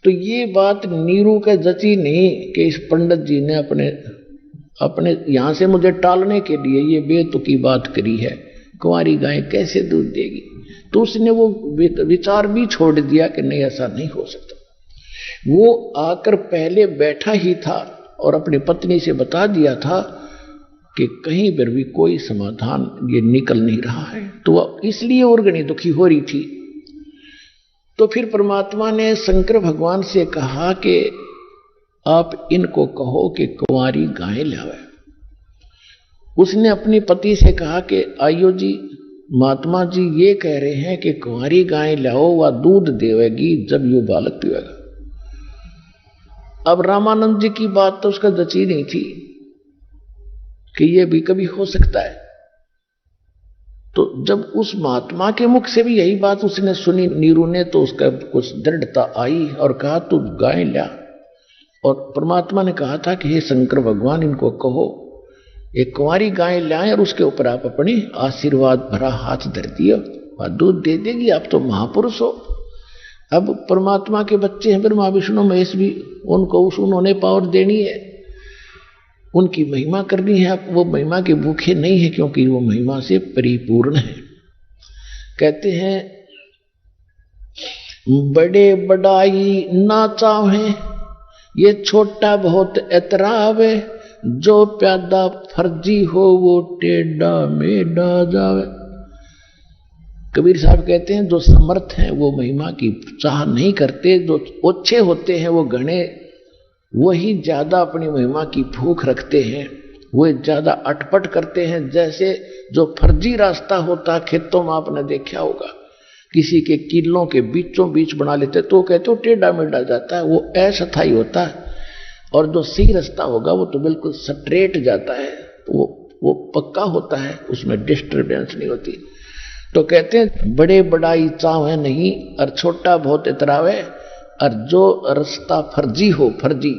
B: तो ये बात नीरू के जची नहीं कि इस पंडित जी ने अपने यहां से मुझे टालने के लिए ये बेतुकी बात करी है, कुंवारी गाय कैसे दूध देगी। तो उसने वो विचार भी छोड़ दिया कि नहीं, ऐसा नहीं हो सकता। वो आकर पहले बैठा ही था और अपनी पत्नी से बता दिया था कि कहीं पर भी कोई समाधान ये निकल नहीं रहा है, तो वह इसलिए उर्गणी दुखी हो रही थी। तो फिर परमात्मा ने शंकर भगवान से कहा कि आप इनको कहो कि कुंवारी गाय लावे। उसने अपनी पति से कहा कि आयो जी, महात्मा जी ये कह रहे हैं कि कुंवारी गाय लाओ, वह दूध देवेगी जब यो बालक पीवेगा। अब रामानंद जी की बात तो उसका जची नहीं थी कि ये भी कभी हो सकता है। तो जब उस महात्मा के मुख से भी यही बात उसने सुनी नीरू ने, तो उसका कुछ दृढ़ता आई और कहा तू गाय ला। और परमात्मा ने कहा था कि हे शंकर भगवान, इनको कहो एक कुंवारी गाय लाएं और उसके ऊपर आप अपनी आशीर्वाद भरा हाथ धर दियो, वह दूध दे देगी, आप तो महापुरुष हो। अब परमात्मा के बच्चे हैं ब्रह्मा विष्णु महेश भी, उनको उन्होंने पावर देनी है, उनकी महिमा करनी है। आप वो महिमा के भूखे नहीं है, क्योंकि वो महिमा से परिपूर्ण है। कहते हैं बड़े बड़ाई ना चाहे, ये छोटा बहुत एतरावे, जो प्यादा फर्जी हो वो टेढ़ा मेढ़ा जावे। कबीर साहब कहते हैं जो समर्थ हैं वो महिमा की चाह नहीं करते, जो ओछे होते हैं वो घने, वही ज्यादा अपनी महिमा की भूख रखते हैं, वो ज्यादा अटपट करते हैं। जैसे जो फर्जी रास्ता होता है खेतों में आपने देखा होगा, किसी के किलों के बीचों बीच बना लेते तो कहते हो टेढ़ा मेढ़ा जाता है, वो अस्थायी होता है। और जो सही रास्ता होगा वो तो बिल्कुल स्ट्रेट जाता है, तो वो पक्का होता है, उसमें डिस्टर्बेंस नहीं होती। तो कहते हैं बड़े बड़ाई चाहे नहीं और छोटा बहुत इतरावे, और जो रास्ता फर्जी हो फर्जी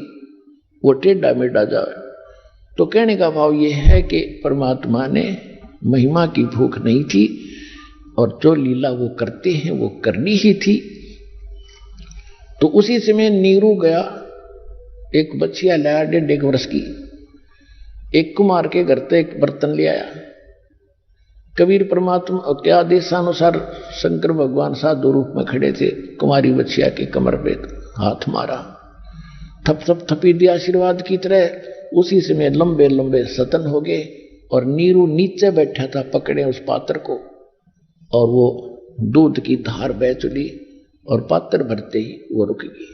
B: वो टेढ़ा मेढ़ा जाए। तो कहने का भाव ये है कि परमात्मा ने महिमा की भूख नहीं थी और जो लीला वो करते हैं वो करनी ही थी। तो उसी समय नीरू गया, एक बच्चिया लाया 1.5 वर्ष की, एक कुमार के घर से एक बर्तन ले आया। कबीर परमात्मा के आदेशानुसार शंकर भगवान साधु रूप में खड़े थे, कुमारी बच्चिया के कमर पे हाथ मारा, थप थप थपी दिया आशीर्वाद की तरह। उसी समय लंबे लंबे सतन हो गए और नीरू नीचे बैठा था, पकड़े उस पात्र को और वो दूध की धार बह चली और पात्र भरते ही वो रुक गई।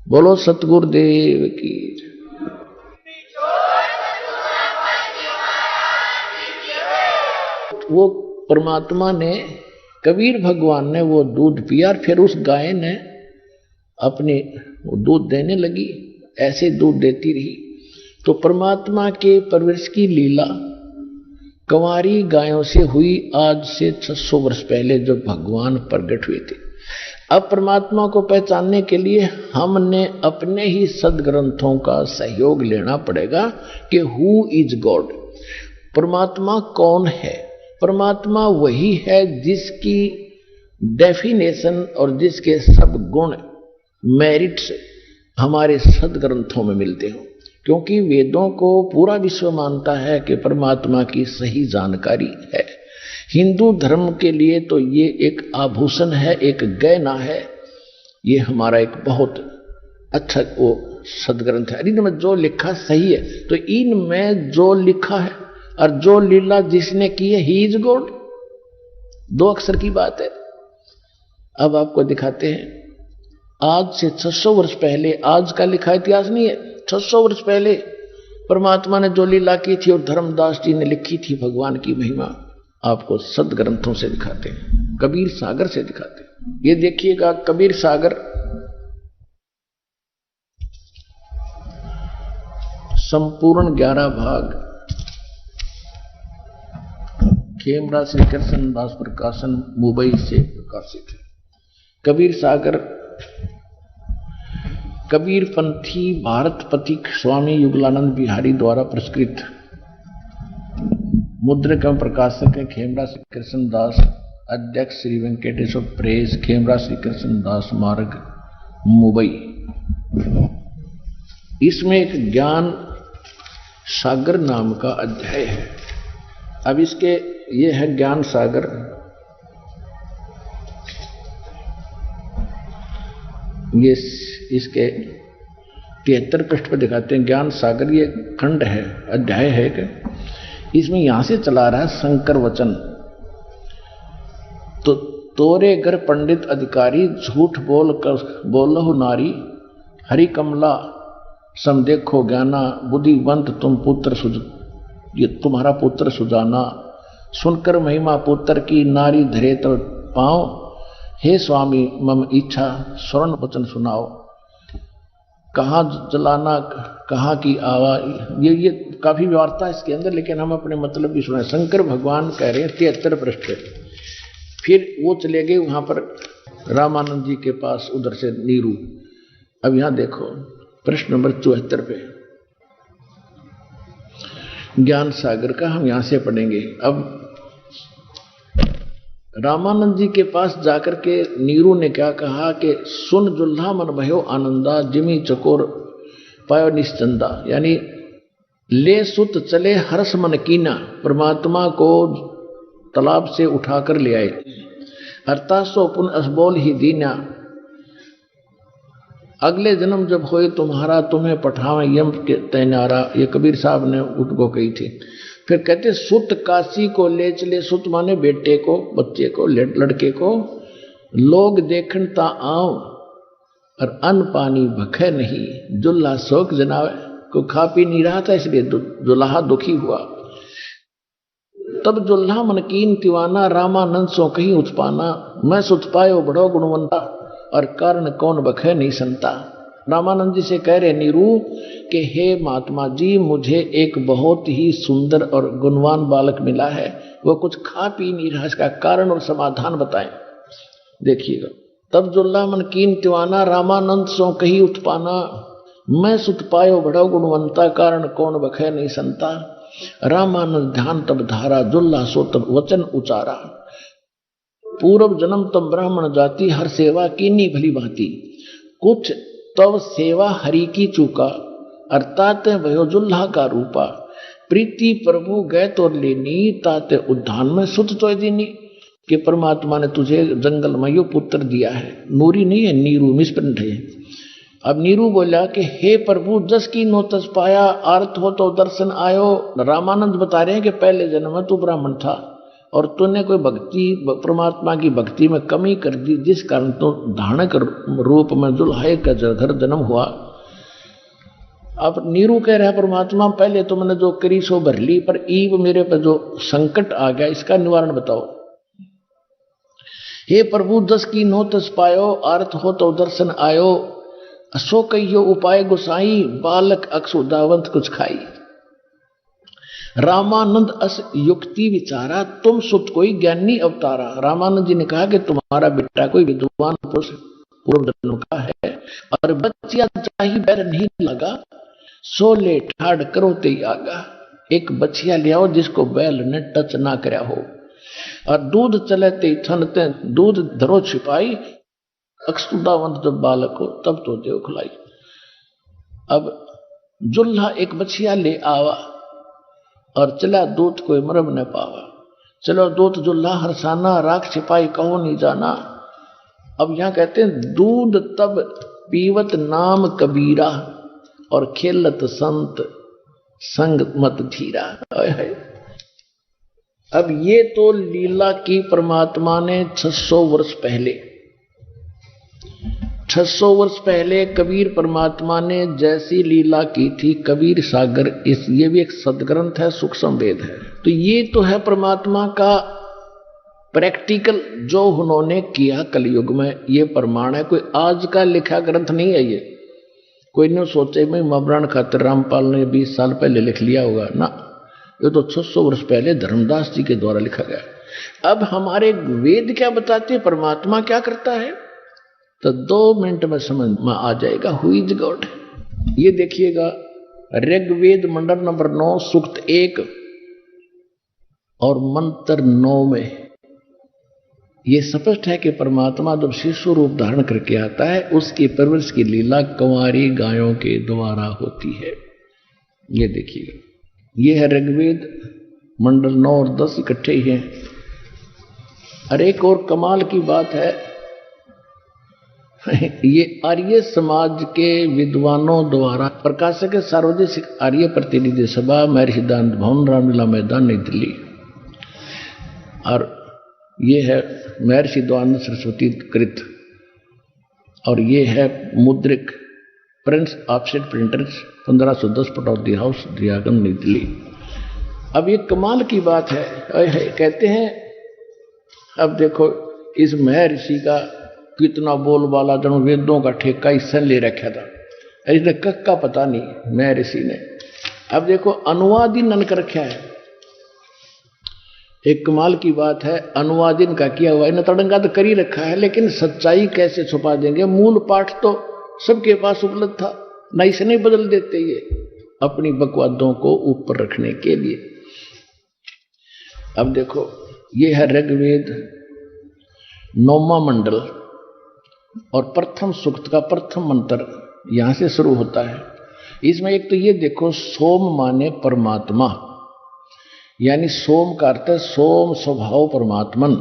B: बोलो सतगुरुदेव की। वो परमात्मा ने, कबीर भगवान ने वो दूध पिया, फिर उस गाय ने अपने दूध देने लगी, ऐसे दूध देती रही। तो परमात्मा के परवरिश की लीला कंवारी गायों से हुई आज से 600 वर्ष पहले जब भगवान प्रकट हुए थे। अब परमात्मा को पहचानने के लिए हमने अपने ही सदग्रंथों का सहयोग लेना पड़ेगा कि हु इज गॉड, परमात्मा कौन है। परमात्मा वही है जिसकी डेफिनेशन और जिसके सब गुण मेरिट्स हमारे सदग्रंथों में मिलते हो, क्योंकि वेदों को पूरा विश्व मानता है कि परमात्मा की सही जानकारी है। हिंदू धर्म के लिए तो ये एक आभूषण है, एक गहना है। ये हमारा एक बहुत अच्छा वो सदग्रंथ है। इनमें जो लिखा सही है, तो इनमें जो लिखा है और जो लीला जिसने की है, ही इज गॉड। 2 अक्षर की बात है। अब आपको दिखाते हैं, आज से 600 वर्ष पहले, आज का लिखा इतिहास नहीं है, 600 वर्ष पहले परमात्मा ने जो लीला की थी और धर्मदास जी ने लिखी थी भगवान की महिमा, आपको सदग्रंथों से दिखाते हैं, कबीर सागर से दिखाते हैं। ये देखिएगा, कबीर सागर संपूर्ण 11 भाग, खेमरा श्री कृष्ण दास प्रकाशन मुंबई से प्रकाशित है। कबीर सागर कबीर पंथी भारत पथिक स्वामी युगलानंद बिहारी द्वारा पुरस्कृत, मुद्रक एवं प्रकाशक है खेमरा श्री कृष्ण दास, अध्यक्ष श्री वेंकटेश्वर प्रेस, खेमरा श्री कृष्ण दास मार्ग, मुंबई। इसमें एक ज्ञान सागर नाम का अध्याय है। अब इसके ये है ज्ञान सागर, ये इसके 73 पृष्ठ पर दिखाते हैं ज्ञान सागर। ये खंड है, अध्याय है कि इसमें यहां से चला रहा है शंकर वचन। तो तोरे घर पंडित अधिकारी, झूठ बोल कर बोलहु नारी, हरि कमला सम देखो ज्ञाना, बुद्धिवंत तुम पुत्र ये तुम्हारा पुत्र सुजाना, सुनकर महिमा पुत्र की नारी धरे तो पाओ, हे स्वामी मम इच्छा स्वर्ण वचन सुनाओ। कहाँ जलाना कहाँ की आवा, ये काफी वार्ता है इसके अंदर, लेकिन हम अपने मतलब भी सुना। शंकर भगवान कह रहे हैं 73 पृष्ठ पे। फिर वो चले गए वहां पर रामानंद जी के पास, उधर से नीरू। अब यहां देखो प्रश्न नंबर 74 पे ज्ञान सागर का हम यहां से पढ़ेंगे। अब रामानंद जी के पास जाकर के नीरू ने क्या कहा कि सुन जुल्हा मन भयो आनंदा, जिमी चकोर पायो निश्चंदा, यानी ले सुत चले हर्ष मन कीना, परमात्मा को तालाब से उठाकर ले आए। अर्थात सो पुन असबोल ही दीना, अगले जन्म जब होए तुम्हारा, तुम्हें पठावे यम के तैनारा। ये कबीर साहब ने उनको कही थी। फिर कहते सुत काशी को ले चले, सुत माने बेटे को, बच्चे को, लड़के को, लोग देखन ता आओ और अन्न पानी भखे नहीं, जुल्हा शोक जनावे। को खा पी नहीं रहा था इसलिए जुल्हा दुखी हुआ। तब जुल्हा मन कीन तिवाना, रामानंद सो कहीं उत्पाना, मैं सुत पायो बड़ो गुणवंता, और कारण कौन बखे नहीं संता। रामानंद जी से कह रहे नीरू कि हे महात्मा जी, मुझे एक बहुत ही सुंदर और गुणवान बालक मिला है, वो कुछ खा पी नहीं रहा, इसका कारण और समाधान बताएं। देखिएगा, तब जुल्ला मन कीन तिवाना, रामानंद सो कही उत्पाना, मैं सुत पायो बड़ा गुणवंता, कारण कौन बखे नहीं संता। रामानंद ध्यान तब धारा, जुल्ला सो तब वचन उचारा, पूर्व जन्म तब ब्राह्मण जाति, हर सेवा कीनी भली भांति, कुछ तब सेवा हरि की चूका, अर्थात भयो जुल्हा का रूपा, प्रीति प्रभु गए तो लेनी, ताते उद्धान में सुत तो दीनी। कि परमात्मा ने तुझे जंगल में यो पुत्र दिया है, नूरी नहीं है, नीरू मिसप्रिंट है। अब नीरू बोला कि हे प्रभु जस की नो तस पाया, आर्त हो तो दर्शन आयो। रामानंद बता रहे हैं कि पहले जन्म में तू ब्राह्मण था और तूने कोई भक्ति, परमात्मा की भक्ति में कमी कर दी, जिस कारण तो धानक रूप में जुल्हे का घर जन्म हुआ। अब नीरू कह रहा है परमात्मा पहले तो मैंने जो करी सो भर ली, पर ईब मेरे पर जो संकट आ गया इसका निवारण बताओ। हे प्रभु दस की नो तस पायो, आर्थ हो तो दर्शन आयो, सो कहियो उपाय गुसाई, बालक अक्षुदावंत कुछ खाई। रामानंद अस युक्ति विचारा, तुम सुत कोई ज्ञानी अवतारा। रामानंद जी ने कहा कि तुम्हारा बेटा कोई विद्वान पुरुष पूर्व जन्म का है, और बच्चिया चाही बैर नहीं लगा, सो ले ठाड़ करो ते आगा। एक बच्चिया ले आओ जिसको बैल ने टच ना करया हो, और दूध चले ते थनते, दूध धरो छिपाई, अक्षुदावंत जब बालक हो तब तो देव खिलाई। अब जुल्हा एक बच्चिया ले आवा और चला दूध कोई मरम न पावा। चलो दूध जुल्हा हरसाना, राख छिपाई कहो नहीं जाना। अब यहां कहते हैं दूध तब पीवत नाम कबीरा, और खेलत संत संग मत धीरा। अब ये तो लीला की परमात्मा ने 600 वर्ष पहले, 600 वर्ष पहले कबीर परमात्मा ने जैसी लीला की थी, कबीर सागर, इस ये भी एक सदग्रंथ है, सूक्ष्म वेद है। तो ये तो है परमात्मा का प्रैक्टिकल जो उन्होंने किया कलयुग में, ये प्रमाण है। कोई आज का लिखा ग्रंथ नहीं है ये। कोई नहीं सोचे मैं मबरान खातिर रामपाल ने 20 साल पहले लिख लिया होगा ना, ये तो 600 वर्ष पहले धर्मदास जी के द्वारा लिखा गया। अब हमारे वेद क्या बताते हैं, परमात्मा क्या करता है, तो 2 मिनट में समझ में आ जाएगा। Who is God. ये देखिएगा ऋग्वेद मंडल नंबर 9 सूक्त 1 और मंत्र 9 में ये स्पष्ट है कि परमात्मा जब शिशु रूप धारण करके आता है, उसकी परवरिश की लीला कुंवारी गायों के द्वारा होती है। ये देखिएगा, ये है ऋग्वेद मंडल 9 और 10 इकट्ठे ही हैं। और एक और कमाल की बात है, ये आर्य समाज के विद्वानों द्वारा प्रकाशक सार्वजनिक आर्य प्रतिनिधि सभा, महर्षि सिद्धांत भवन, रामलीला मैदान, नई दिल्ली। और ये है महर्षि दयानंद सरस्वती कृत, और ये है Mudryk Prince offset printers 1510 Pataudi house, Daryaganj, नई दिल्ली। अब ये कमाल की बात है, कहते हैं अब देखो इस महर्षि का कितना बोलबाला, जन वेदों का ठेका इससे ले रखा था, इसने कक्का पता नहीं महर्षि ने। अब देखो अनुवाद ही नन कर रखा है। एक कमाल की बात है, अनुवाद इनका किया हुआ है, तड़ंगा तो कर ही रखा है, लेकिन सच्चाई कैसे छुपा देंगे। मूल पाठ तो सबके पास उपलब्ध था ना, इसे नहीं बदल देते ये अपनी बकवादों को ऊपर रखने के लिए। अब देखो ये है ऋग्वेद 9वां मंडल और प्रथम सूक्त का प्रथम मंत्र यहां से शुरू होता है। इसमें एक तो ये देखो, सोम माने परमात्मा, यानी सोम का अर्थ है सोम स्वभाव परमात्मन,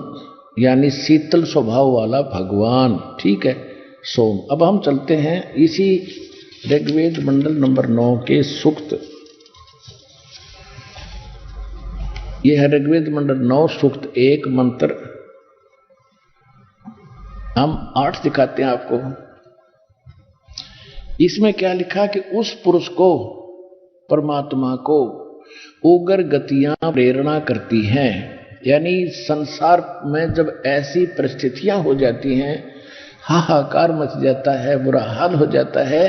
B: यानी शीतल स्वभाव वाला भगवान। ठीक है, सोम। अब हम चलते हैं इसी ऋग्वेद मंडल नंबर 9 के सूक्त। यह है ऋग्वेद मंडल 9 सूक्त 1 मंत्र। हम 8 दिखाते हैं आपको। इसमें क्या लिखा कि उस पुरुष को, परमात्मा को उग्र गतियां प्रेरणा करती हैं, यानी संसार में जब ऐसी परिस्थितियां हो जाती हैं, हाहाकार मच जाता है, बुरा हाल हो जाता है,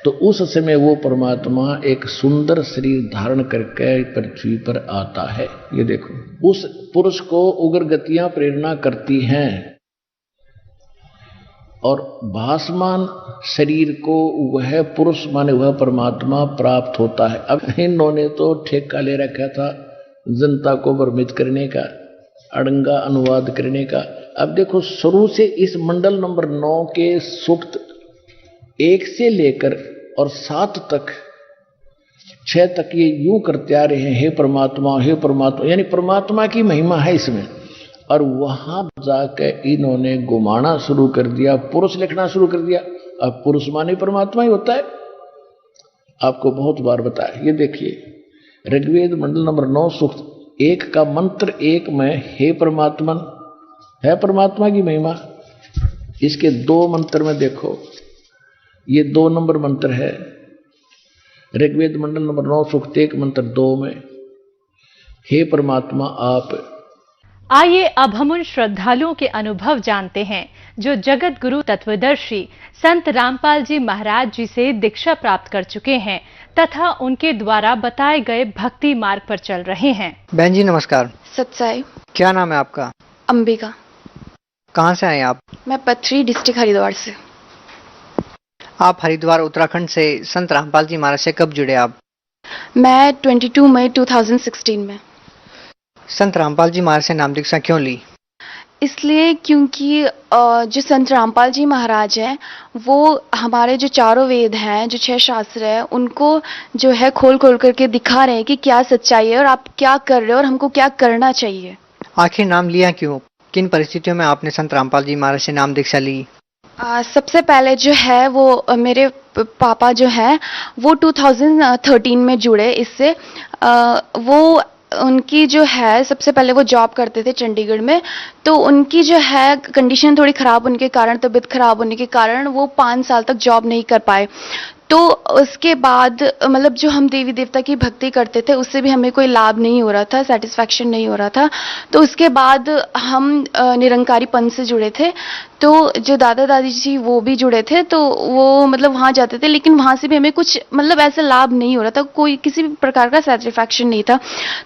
B: तो उस समय वो परमात्मा एक सुंदर शरीर धारण करके पृथ्वी पर आता है। ये देखो, उस पुरुष को उग्र गतियां प्रेरणा करती हैं और भासमान शरीर को वह पुरुष माने वह परमात्मा प्राप्त होता है। अब इन्होंने तो ठेका ले रखा था जनता को भ्रमित करने का, अड़ंगा अनुवाद करने का। अब देखो, शुरू से इस मंडल नंबर 9 के सूक्त 1 से लेकर और 7 तक 6 तक ये यूं करते आ रहे हैं, हे परमात्मा हे परमात्मा, यानी परमात्मा की महिमा है इसमें। और वहां जाकर इन्होंने घुमाना शुरू कर दिया, पुरुष लिखना शुरू कर दिया। अब पुरुष माने परमात्मा ही होता है, आपको बहुत बार बताया। ये देखिए, ऋग्वेद मंडल नंबर 9 सूक्त 1 का मंत्र 1 में हे परमात्मन है परमात्मा की महिमा। इसके 2 मंत्र में देखो, ये 2 नंबर मंत्र है ऋग्वेद मंडल नंबर 9 सूक्त 1 मंत्र 2 में, हे परमात्मा आप।
C: आइए अब हम उन श्रद्धालुओं के अनुभव जानते हैं जो जगत गुरु तत्वदर्शी संत रामपाल जी महाराज जी से दीक्षा प्राप्त कर चुके हैं तथा उनके द्वारा बताए गए भक्ति मार्ग पर चल रहे हैं।
D: बहन जी नमस्कार।
E: सत्साई।
D: क्या नाम है आपका?
E: अंबिका।
D: कहाँ से आए आप?
E: मैं पथरी डिस्ट्रिक्ट हरिद्वार से।
D: आप हरिद्वार उत्तराखंड से संत रामपाल जी महाराज से कब जुड़े आप?
E: मैं 22 मई 2016 में।
D: संत रामपाल जी महाराज से नाम दीक्षा क्यों ली?
E: इसलिए क्योंकि जो संत रामपाल जी महाराज हैं वो हमारे जो चारों वेद हैं, जो 6 शास्त्र हैं, उनको जो है खोल खोल करके दिखा रहे हैं कि क्या सच्चाई है और आप क्या कर रहे हो और हमको क्या करना चाहिए।
D: आखिर नाम लिया क्यों? किन परिस्थितियों में आपने संत रामपाल जी महाराज से नाम दीक्षा ली?
E: सबसे पहले जो है वो मेरे पापा जो हैं वो 2013 में जुड़े इससे। वो उनकी जो है सबसे पहले वो जॉब करते थे चंडीगढ़ में, तो उनकी जो है कंडीशन थोड़ी ख़राब होने के कारण, तबीयत ख़राब होने के कारण वो 5 साल तक जॉब नहीं कर पाए। तो उसके बाद मतलब जो हम देवी देवता की भक्ति करते थे उससे भी हमें कोई लाभ नहीं हो रहा था, सेटिस्फैक्शन नहीं हो रहा था। तो उसके बाद हम निरंकारी पंथ से जुड़े थे। तो जो दादा दादी जी वो भी जुड़े थे, तो वो मतलब वहाँ जाते थे, लेकिन वहाँ से भी हमें कुछ मतलब ऐसा लाभ नहीं हो रहा था, कोई किसी भी प्रकार का सेटिस्फैक्शन नहीं था।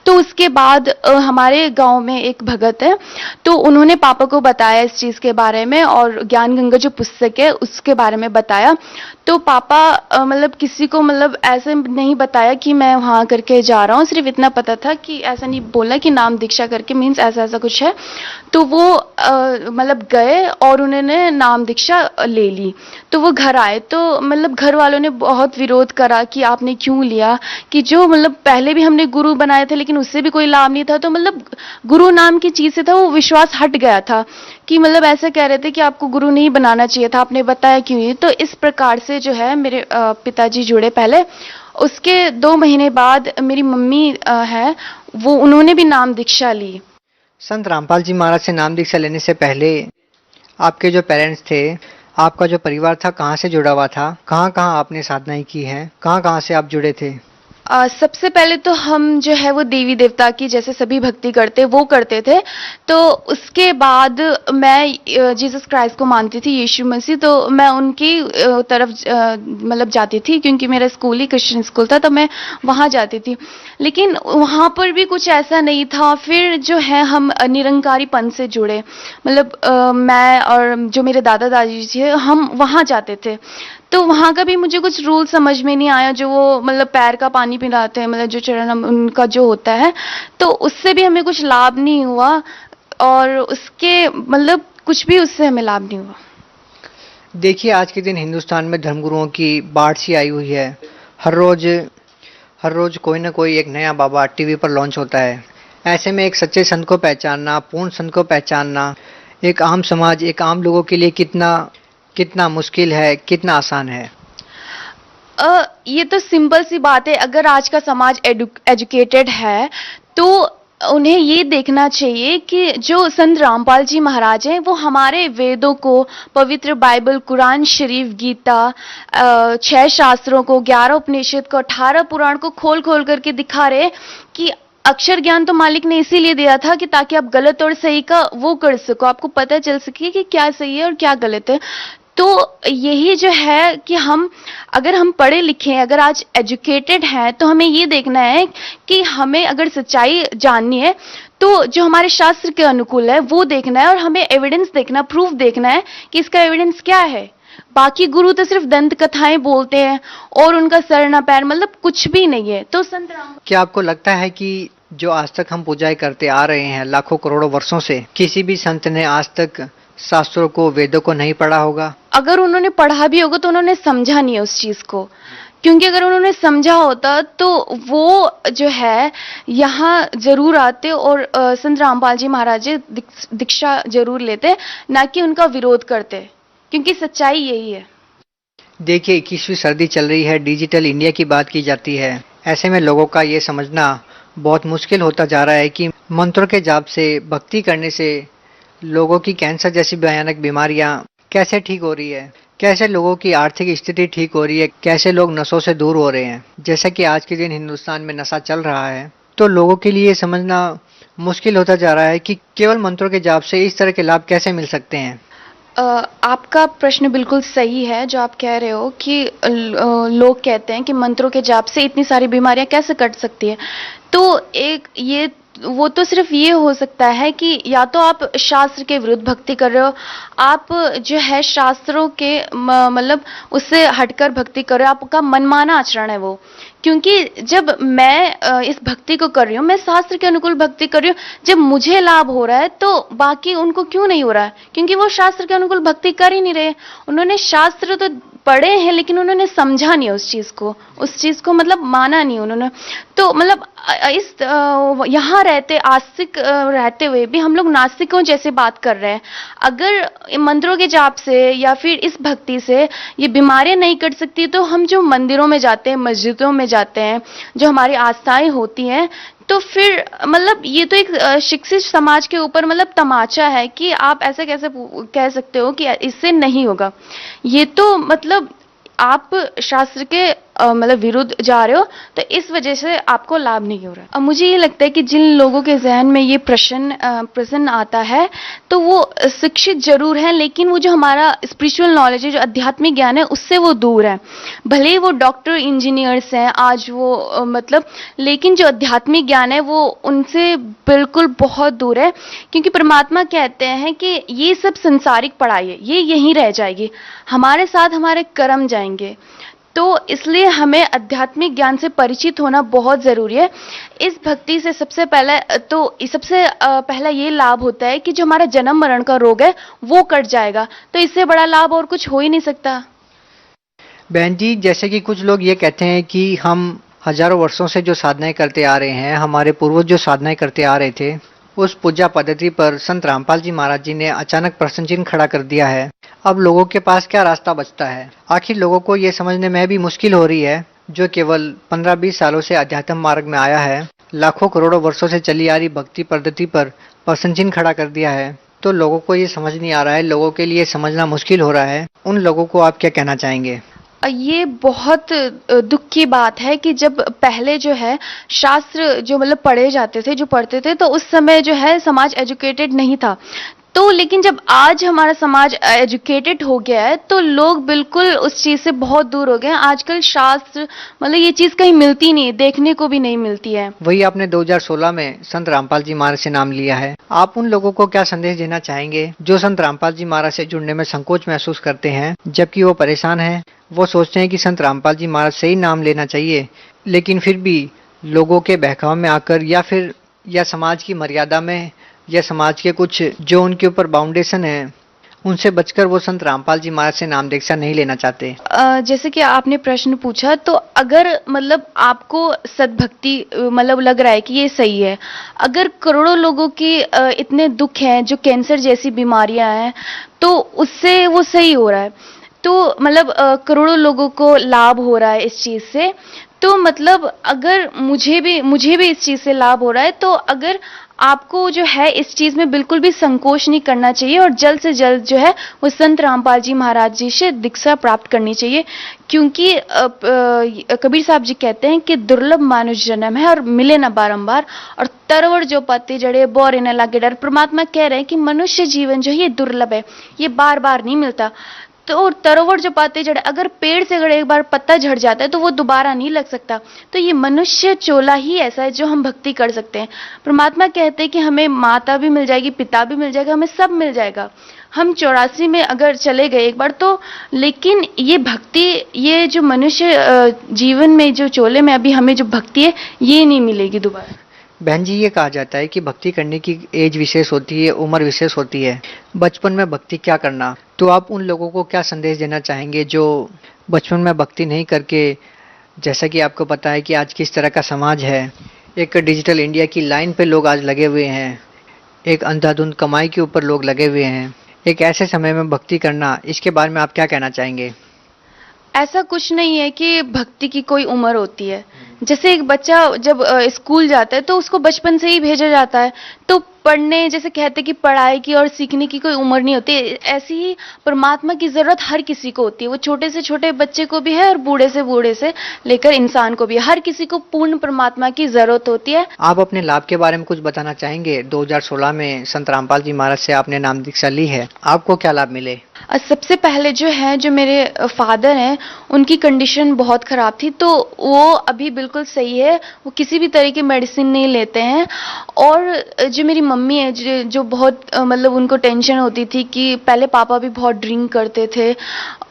E: तो उसके बाद हमारे गांव में एक भगत है, तो उन्होंने पापा को बताया इस चीज़ के बारे में और ज्ञान गंगा जो पुस्तक है उसके बारे में बताया। तो पापा मतलब किसी को मतलब ऐसे नहीं बताया कि मैं वहाँ करके जा रहा हूँ, सिर्फ इतना पता था कि ऐसा नहीं बोला कि नाम दीक्षा करके मीन्स ऐसा ऐसा कुछ है। तो वो मतलब गए और उन्होंने नाम दीक्षा ले ली। तो वो घर आए तो मतलब घर वालों ने बहुत विरोध करा कि आपने क्यों लिया, कि जो मतलब पहले भी हमने गुरु बनाए थे लेकिन उससे भी कोई लाभ नहीं था। तो मतलब गुरु नाम की चीज़ से था वो विश्वास हट गया था कि मतलब ऐसे कह रहे थे कि आपको गुरु नहीं बनाना चाहिए था, आपने बताया क्यों नहीं। तो इस प्रकार से जो है मेरे पिताजी जुड़े पहले। उसके 2 महीने बाद मेरी मम्मी है वो उन्होंने भी नाम दीक्षा ली।
D: संत रामपाल जी महाराज से नाम दीक्षा लेने से पहले आपके जो पेरेंट्स थे, आपका जो परिवार था, कहाँ से जुड़ा हुआ था? कहाँ कहाँ आपने साधनाएं की हैं? कहाँ कहाँ से आप जुड़े थे?
E: सबसे पहले तो हम जो है वो देवी देवता की जैसे सभी भक्ति करते वो करते थे। तो उसके बाद मैं जीसस क्राइस्ट को मानती थी, यीशु मसीह, तो मैं उनकी तरफ मतलब जाती थी क्योंकि मेरा स्कूल ही क्रिश्चियन स्कूल था, तो मैं वहाँ जाती थी। लेकिन वहाँ पर भी कुछ ऐसा नहीं था। फिर जो है हम निरंकारी पंथ से जुड़े, मतलब मैं और जो मेरे दादा दादी थे हम वहाँ जाते थे। तो वहाँ का भी मुझे कुछ रूल समझ में नहीं आया, जो वो मतलब पैर का पानी पिलाते हैं, मतलब जो चरण उनका जो होता है, तो उससे भी हमें कुछ लाभ नहीं हुआ और उसके मतलब कुछ भी उससे हमें लाभ नहीं हुआ।
D: देखिए, आज के दिन हिंदुस्तान में धर्मगुरुओं की बाढ़ सी आई हुई है। हर रोज कोई ना कोई एक नया बाबा टीवी पर लॉन्च होता है। ऐसे में एक सच्चे संत को पहचानना, पूर्ण संत को पहचानना एक आम समाज, एक आम लोगों के लिए कितना मुश्किल है, कितना आसान है?
E: ये तो सिंपल सी बात है। अगर आज का समाज एजुकेटेड है तो उन्हें ये देखना चाहिए कि जो संत रामपाल जी महाराज हैं वो हमारे वेदों को, पवित्र बाइबल, कुरान शरीफ, गीता, 6 शास्त्रों को, 11 उपनिषद को, 18 पुराण को खोल खोल करके दिखा रहे कि अक्षर ज्ञान तो मालिक ने इसीलिए दिया था कि ताकि आप गलत और सही का वो कर सको, आपको पता चल सके कि क्या सही है और क्या गलत है। तो यही जो है कि हम अगर हम पढ़े लिखे हैं, अगर आज एजुकेटेड हैं, तो हमें ये देखना है कि हमें अगर सच्चाई जाननी है तो जो हमारे शास्त्र के अनुकूल है वो देखना है, और हमें एविडेंस देखना, प्रूफ देखना है कि इसका एविडेंस क्या है। बाकी गुरु तो सिर्फ दंत कथाएं बोलते हैं और उनका सर ना पैर, मतलब कुछ भी नहीं है। तो संत राम,
D: क्या आपको लगता है कि जो आज तक हम पूजाएं करते आ रहे हैं लाखों करोड़ों वर्षों से, किसी भी संत ने आज तक शास्त्रों को, वेदों को नहीं पढ़ा होगा?
E: अगर उन्होंने पढ़ा भी होगा तो उन्होंने समझा नहीं है उस चीज को, क्योंकि अगर उन्होंने समझा होता तो वो जो है यहाँ जरूर आते और संत रामपाल जी महाराज जी दीक्षा जरूर लेते, ना कि उनका विरोध करते, क्योंकि सच्चाई यही है।
D: देखिए 21वीं सदी चल रही है, डिजिटल इंडिया की बात की जाती है। ऐसे में लोगों का ये समझना बहुत मुश्किल होता जा रहा है कि मंत्रों के जाप से, भक्ति करने से लोगों की कैंसर जैसी भयानक बीमारियां कैसे ठीक हो रही है, कैसे लोगों की आर्थिक स्थिति ठीक हो रही है, कैसे लोग नशों से दूर हो रहे हैं। जैसा कि आज के दिन हिंदुस्तान में नशा चल रहा है, तो लोगों के लिए समझना मुश्किल होता जा रहा है कि केवल मंत्रों के जाप से इस तरह के लाभ कैसे मिल सकते हैं।
E: आपका प्रश्न बिल्कुल सही है जो आप कह रहे हो कि लोग कहते हैं कि मंत्रों के जाप से इतनी सारी बीमारियां कैसे कट सकती है। तो एक ये वो तो सिर्फ ये हो सकता है कि या तो आप शास्त्र के विरुद्ध भक्ति कर रहे हो, आप जो है शास्त्रों के मतलब उससे हटकर भक्ति कर रहे हो, आपका मनमाना आचरण है वो। क्योंकि जब मैं इस भक्ति को कर रही हूँ, मैं शास्त्र के अनुकूल भक्ति कर रही हूँ, जब मुझे लाभ हो रहा है तो बाकी उनको क्यों नहीं हो रहा है? क्योंकि वो शास्त्र के अनुकूल भक्ति कर ही नहीं रहे। उन्होंने शास्त्र तो पढ़े हैं लेकिन उन्होंने समझा नहीं उस चीज को मतलब माना नहीं उन्होंने। तो मतलब इस यहाँ रहते आस्तिक रहते हुए भी हम लोग नास्तिकों जैसे बात कर रहे हैं। अगर मंत्रों के जाप से या फिर इस भक्ति से ये बीमारियां नहीं कट सकती, तो हम जो मंदिरों में जाते हैं, मस्जिदों में जाते हैं, जो हमारी आस्थाएं होती हैं, तो फिर मतलब ये तो एक शिक्षित समाज के ऊपर मतलब तमाचा है कि आप ऐसे कैसे कह सकते हो कि इससे नहीं होगा। ये तो मतलब आप शास्त्र के मतलब विरुद्ध जा रहे हो, तो इस वजह से आपको लाभ नहीं हो रहा है। अब मुझे ये लगता है कि जिन लोगों के जहन में ये प्रश्न आता है, तो वो शिक्षित जरूर है लेकिन वो जो हमारा स्पिरिचुअल नॉलेज है, जो आध्यात्मिक ज्ञान है, उससे वो दूर है। भले ही वो डॉक्टर इंजीनियर्स हैं आज वो मतलब, लेकिन जो आध्यात्मिक ज्ञान है वो उनसे बिल्कुल बहुत दूर है। क्योंकि परमात्मा कहते हैं कि ये सब संसारिक पढ़ाई है, ये यहीं रह जाएगी, हमारे साथ हमारे कर्म जाएंगे। तो इसलिए हमें आध्यात्मिक ज्ञान से परिचित होना बहुत जरूरी है। इस भक्ति से सबसे पहला ये लाभ होता है कि जो हमारा जन्म मरण का रोग है वो कट जाएगा। तो इससे बड़ा लाभ और कुछ हो ही नहीं सकता।
D: बहन जी, जैसे कि कुछ लोग ये कहते हैं कि हम हजारों वर्षों से जो साधनाएं करते आ रहे हैं, हमारे पूर्वज जो साधनाएं करते आ रहे थे, उस पूजा पद्धति पर संत रामपाल जी महाराज जी ने अचानक प्रश्न चिन्ह खड़ा कर दिया है। अब लोगों के पास क्या रास्ता बचता है? आखिर लोगों को ये समझने में भी मुश्किल हो रही है, जो केवल 15-20 सालों से अध्यात्म मार्ग में आया है, लाखों करोड़ों वर्षों से चली आ रही भक्ति पद्धति पर प्रश्न चिन्ह खड़ा कर दिया है। तो लोगों को ये समझ नहीं आ रहा है, लोगों के लिए समझना मुश्किल हो रहा है। उन लोगों को आप क्या कहना चाहेंगे?
E: ये बहुत दुख की बात है कि जब पहले जो है शास्त्र जो मतलब पढ़े जाते थे, जो पढ़ते थे, तो उस समय जो है समाज एजुकेटेड नहीं था। तो लेकिन जब आज हमारा समाज एजुकेटेड हो गया है तो लोग बिल्कुल उस चीज से बहुत दूर हो गए हैं। आजकल शास्त्र मतलब ये चीज कहीं मिलती नहीं, देखने को भी नहीं मिलती है।
D: वही आपने 2016 में संत रामपाल जी महाराज से नाम लिया है। आप उन लोगों को क्या संदेश देना चाहेंगे जो संत रामपाल जी महाराज से जुड़ने में संकोच महसूस करते हैं, जबकि वो परेशान हैं? वो सोचते हैं कि संत रामपाल जी महाराज से ही नाम लेना चाहिए, लेकिन फिर भी लोगों के बहकाव में आकर या समाज की मर्यादा में या समाज के कुछ जो उनके ऊपर बाउंडेशन है, उनसे बचकर वो संत रामपाल जी महाराज से नाम दीक्षा नहीं लेना चाहते।
E: जैसे कि आपने प्रश्न पूछा, तो अगर मतलब आपको सद्भक्ति मतलब लग रहा है कि ये सही है, अगर करोड़ों लोगों के इतने दुख हैं, जो कैंसर जैसी बीमारियां हैं, तो उससे वो सही हो रहा है, तो मतलब करोड़ों लोगों को लाभ हो रहा है इस चीज से, तो मतलब अगर मुझे भी इस चीज से लाभ हो रहा है, तो अगर आपको जो है इस चीज में बिल्कुल भी संकोच नहीं करना चाहिए और जल्द से जल्द जो है वो संत रामपाल जी महाराज जी से दीक्षा प्राप्त करनी चाहिए। क्योंकि कबीर साहब जी कहते हैं कि दुर्लभ मानुष जन्म है और मिले न बारंबार, और तरवर जो पत्ते जड़े बोरे न लागे डर। परमात्मा कह रहे हैं कि मनुष्य जीवन जो है ये दुर्लभ है, ये बार बार नहीं मिलता। तो तरोवर जो पाते झड़े, अगर पेड़ से अगर एक बार पत्ता झड़ जाता है तो वो दोबारा नहीं लग सकता। तो ये मनुष्य चोला ही ऐसा है जो हम भक्ति कर सकते हैं। परमात्मा कहते हैं कि हमें माता भी मिल जाएगी, पिता भी मिल जाएगा, हमें सब मिल जाएगा। हम 84 में अगर चले गए एक बार तो, लेकिन ये भक्ति, ये जो मनुष्य जीवन में जो चोले में अभी हमें जो भक्ति है ये नहीं मिलेगी दोबारा।
D: बहन जी, ये कहा जाता है कि भक्ति करने की एज विशेष होती है, उम्र विशेष होती है। बचपन में भक्ति क्या करना, तो आप उन लोगों को क्या संदेश देना चाहेंगे जो बचपन में भक्ति नहीं करके, जैसा कि आपको पता है कि आज किस तरह का समाज है, एक डिजिटल इंडिया की लाइन पे लोग आज लगे हुए हैं, एक अंधाधुंध कमाई के ऊपर लोग लगे हुए हैं, एक ऐसे समय में भक्ति करना, इसके बारे में आप क्या कहना चाहेंगे?
E: ऐसा कुछ नहीं है कि भक्ति की कोई उम्र होती है। जैसे एक बच्चा जब स्कूल जाता है तो उसको बचपन से ही भेजा जाता है, तो पढ़ने, जैसे कहते हैं कि पढ़ाई की और सीखने की कोई उम्र नहीं होती, ऐसी ही परमात्मा की जरूरत हर किसी को होती है। वो छोटे से छोटे बच्चे को भी है और बूढ़े से लेकर इंसान को भी है। हर किसी को पूर्ण परमात्मा की जरूरत होती है।
D: आप अपने लाभ के बारे में कुछ बताना चाहेंगे? 2016 में संत रामपाल जी महाराज से आपने नाम दीक्षा ली है, आपको क्या लाभ मिले?
E: सबसे पहले जो है, जो मेरे फादर हैं, उनकी कंडीशन बहुत खराब थी, तो वो अभी बिल्कुल सही है, वो किसी भी तरह की मेडिसिन नहीं लेते हैं। और जो मेरी मम्मी है, जो बहुत मतलब उनको टेंशन होती थी कि पहले पापा भी बहुत ड्रिंक करते थे,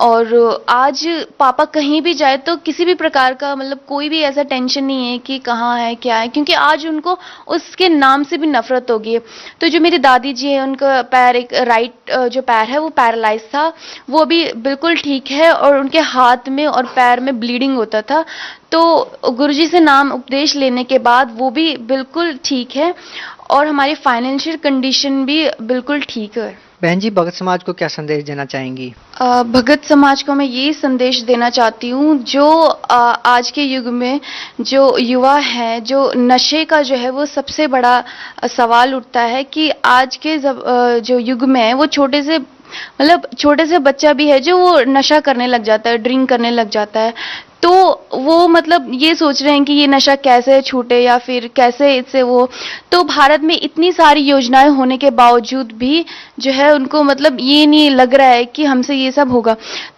E: और आज पापा कहीं भी जाए तो किसी भी प्रकार का मतलब कोई भी ऐसा टेंशन नहीं है कि कहाँ है क्या है, क्योंकि आज उनको उसके नाम से भी नफरत हो गई है। तो जो मेरी दादी जी है, उनका पैर, एक राइट जो पैर है वो पैरालाइज था, वो भी बिल्कुल ठीक है, और उनके हाथ में और पैर में ब्लीडिंग होता था। तो गुरुजी से नाम उपदेश लेने के बाद वो भी बिल्कुल ठीक है, और हमारी फाइनेंशियल कंडीशन भी बिल्कुल ठीक है।
D: बहन जी, भगत समाज को क्या संदेश देना चाहेंगी?
E: भगत समाज को मैं ये संदेश देना चाहती हूँ, जो आज के युग में जो युवा है, जो नशे का जो है वो सबसे बड़ा सवाल उठता है कि आज के जो युग में है, वो छोटे से बच्चा भी है जो वो नशा करने लग जाता है, ड्रिंक करने लग जाता है। तो वो मतलब ये सोच रहे हैं कि ये नशा कैसे छूटे या फिर कैसे इससे वो, तो भारत में इतनी सारी योजनाएं होने के बावजूद भी जो है उनको मतलब ये नहीं लग रहा है कि हमसे ये सब होगा।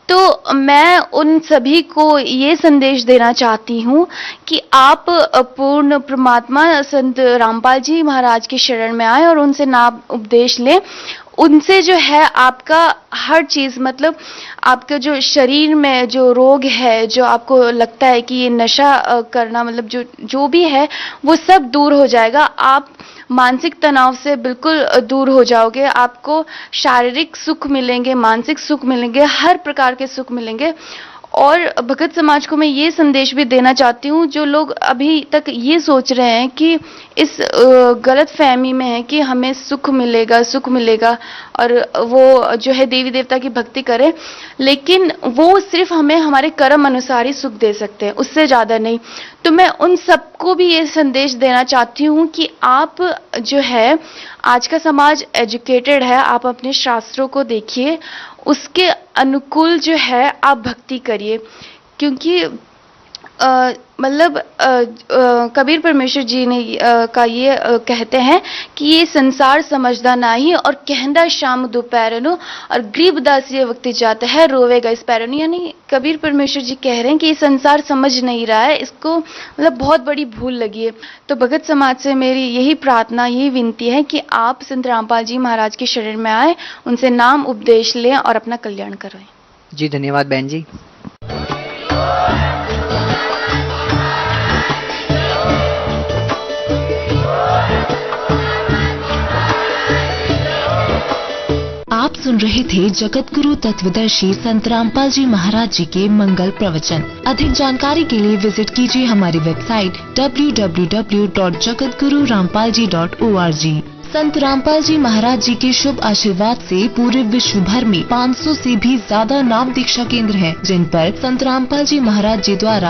E: तो मैं उन सभी को ये संदेश देना चाहती हूँ कि आप पूर्ण परमात्मा संत रामपाल जी महाराज के शरण में आए और उनसे नाम उपदेश लें। उनसे जो है आपका हर चीज, मतलब आपके जो शरीर में जो रोग है, जो आपको लगता है कि ये नशा करना मतलब जो भी है वो सब दूर हो जाएगा। आप मानसिक तनाव से बिल्कुल दूर हो जाओगे, आपको शारीरिक सुख मिलेंगे, मानसिक सुख मिलेंगे, हर प्रकार के सुख मिलेंगे। और भगत समाज को मैं ये संदेश भी देना चाहती हूँ, जो लोग अभी तक ये सोच रहे हैं कि इस गलत फहमी में है कि हमें सुख मिलेगा और वो जो है देवी देवता की भक्ति करें, लेकिन वो सिर्फ हमें हमारे कर्म अनुसार ही सुख दे सकते हैं, उससे ज़्यादा नहीं। तो मैं उन सबको भी ये संदेश देना चाहती हूँ कि आप जो है, आज का समाज एजुकेटेड है, आप अपने शास्त्रों को देखिए, उसके अनुकूल जो है आप भक्ति करिए। क्योंकि मतलब कबीर परमेश्वर जी ने का ये कहते हैं कि ये संसार समझदा नहीं और कहंदा शाम दोपहरनो और गरीब दास ये वक्त जाता है रोवेगा इस पैरनो। यानी कबीर परमेश्वर जी कह रहे हैं कि ये संसार समझ नहीं रहा है, इसको मतलब बहुत बड़ी भूल लगी है। तो भगत समाज से मेरी यही प्रार्थना, यही विनती है कि आप संत रामपाल जी महाराज के शरण में आए, उनसे नाम उपदेश लें और अपना कल्याण करवाएं।
D: जी धन्यवाद बहन जी।
F: आप सुन रहे थे जगत गुरु तत्वदर्शी संत रामपाल जी महाराज जी के मंगल प्रवचन। अधिक जानकारी के लिए विजिट कीजिए हमारी वेबसाइट www.jagatgururampalji.org। संत रामपाल जी महाराज जी के शुभ आशीर्वाद से पूरे विश्व भर में 500 से भी ज्यादा नाम दीक्षा केंद्र हैं, जिन पर संत रामपाल जी महाराज जी द्वारा